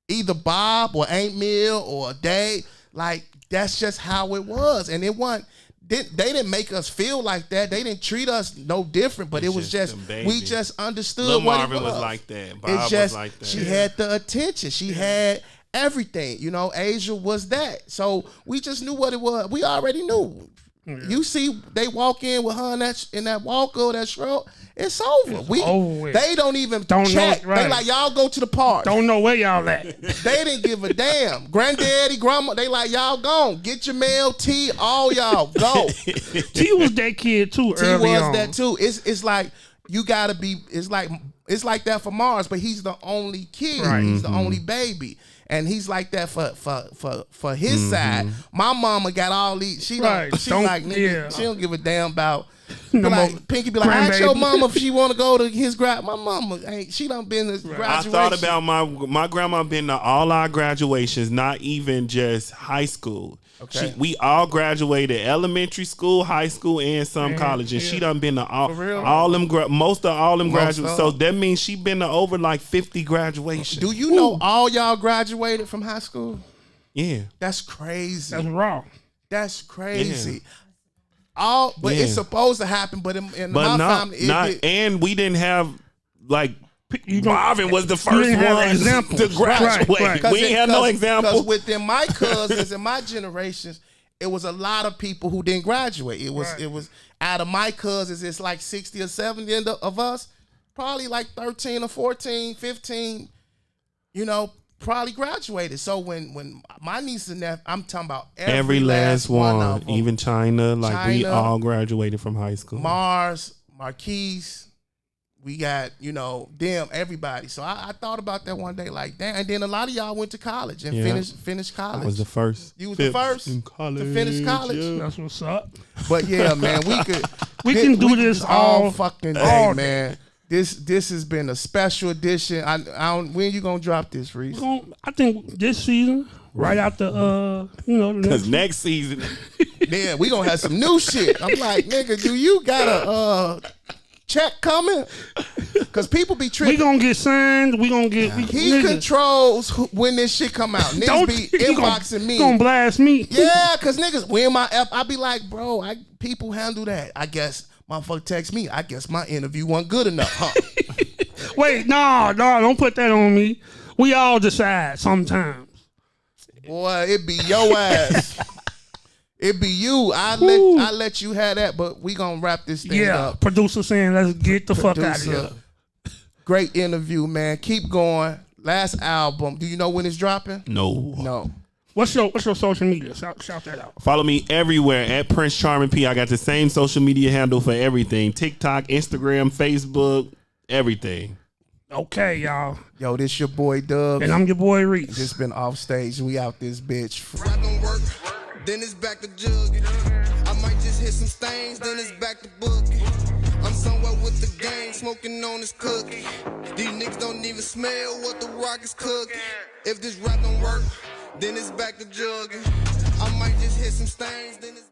Either Bob or Aunt Mill or Dave. Like, that's just how it was. And it wasn't, they didn't make us feel like that. They didn't treat us no different, but it was just we just understood Lil what Marvin it was. like that. Bob it's just, was like that. She had the attention. She had everything. You know, Asia was that. So we just knew what it was. We already knew. Yeah. You see, they walk in with her in that walker or that stroke. It's over. They don't even check. They like, y'all go to the park. Don't know where y'all at. They didn't give a damn. Granddaddy, grandma, they like, y'all gone. Get your mail, T, all y'all go. T was that kid too. T was that too. It's like you gotta be. It's like that for Mars, but he's the only kid. Right. He's the only baby. And he's like that for his side. My mama got all these. She like nigga. She don't give a damn about. Pinky be like, ask your mama if she want to go to his my mama ain't. She done been to graduation. I thought about my grandma been to all our graduations, not even just high school. Okay. We all graduated elementary school, high school, and some college. And she done been to all them most of all them graduates. So that means she been to over like 50 graduations. Do you know all y'all graduated from high school? Yeah. That's crazy. That's wrong. That's crazy. Yeah. It's supposed to happen, but in my family, and we didn't have like. Marvin was the first one to graduate. Right. We ain't have no example. Because within my cousins and my generations, it was a lot of people who didn't graduate. It was out of my cousins, it's like 60 or 70 of us, probably like 13 or 14, 15, probably graduated. So when my niece and nephew, I'm talking about every last one of them. Even China, we all graduated from high school. Marquise. We got, them, everybody. So I thought about that one day, like, damn. And then a lot of y'all went to college and finished college. I was the first. You was the first in college, to finish college? Yeah. That's what's up. But yeah, man, we can do this all fucking day, man. This has been a special edition. When you gonna drop this, Reese? I think this season, right after because next season. Yeah, we gonna have some new shit. I'm like, nigga, do you got a check coming? Because people be tripping. We gonna get signed. We gonna get. He controls when this shit come out. Niggas be inboxing me. Gonna blast me. Yeah, because niggas, when my app, I be like, bro, people handle that. I guess motherfucker text me. I guess my interview wasn't good enough, huh? Wait, no, don't put that on me. We all decide sometimes. Boy, it be your ass. It be you. I let you have that, but we gonna wrap this thing up. Producer saying, let's get the fuck out of here. Great interview, man. Keep going. Last album. Do you know when it's dropping? No. What's your social media? Shout that out. Follow me everywhere at Prince Charming P. I got the same social media handle for everything. TikTok, Instagram, Facebook, everything. Okay, y'all. Yo, this your boy Dub. And I'm your boy Reese. Just been off stage. We out this bitch. Then it's back to jugging. I might just hit some stains, then it's back to boogie. I'm somewhere with the gang, smoking on this cookie. These niggas don't even smell what the rock is cooking. If this rap don't work, then it's back to jugging. I might just hit some stains, then it's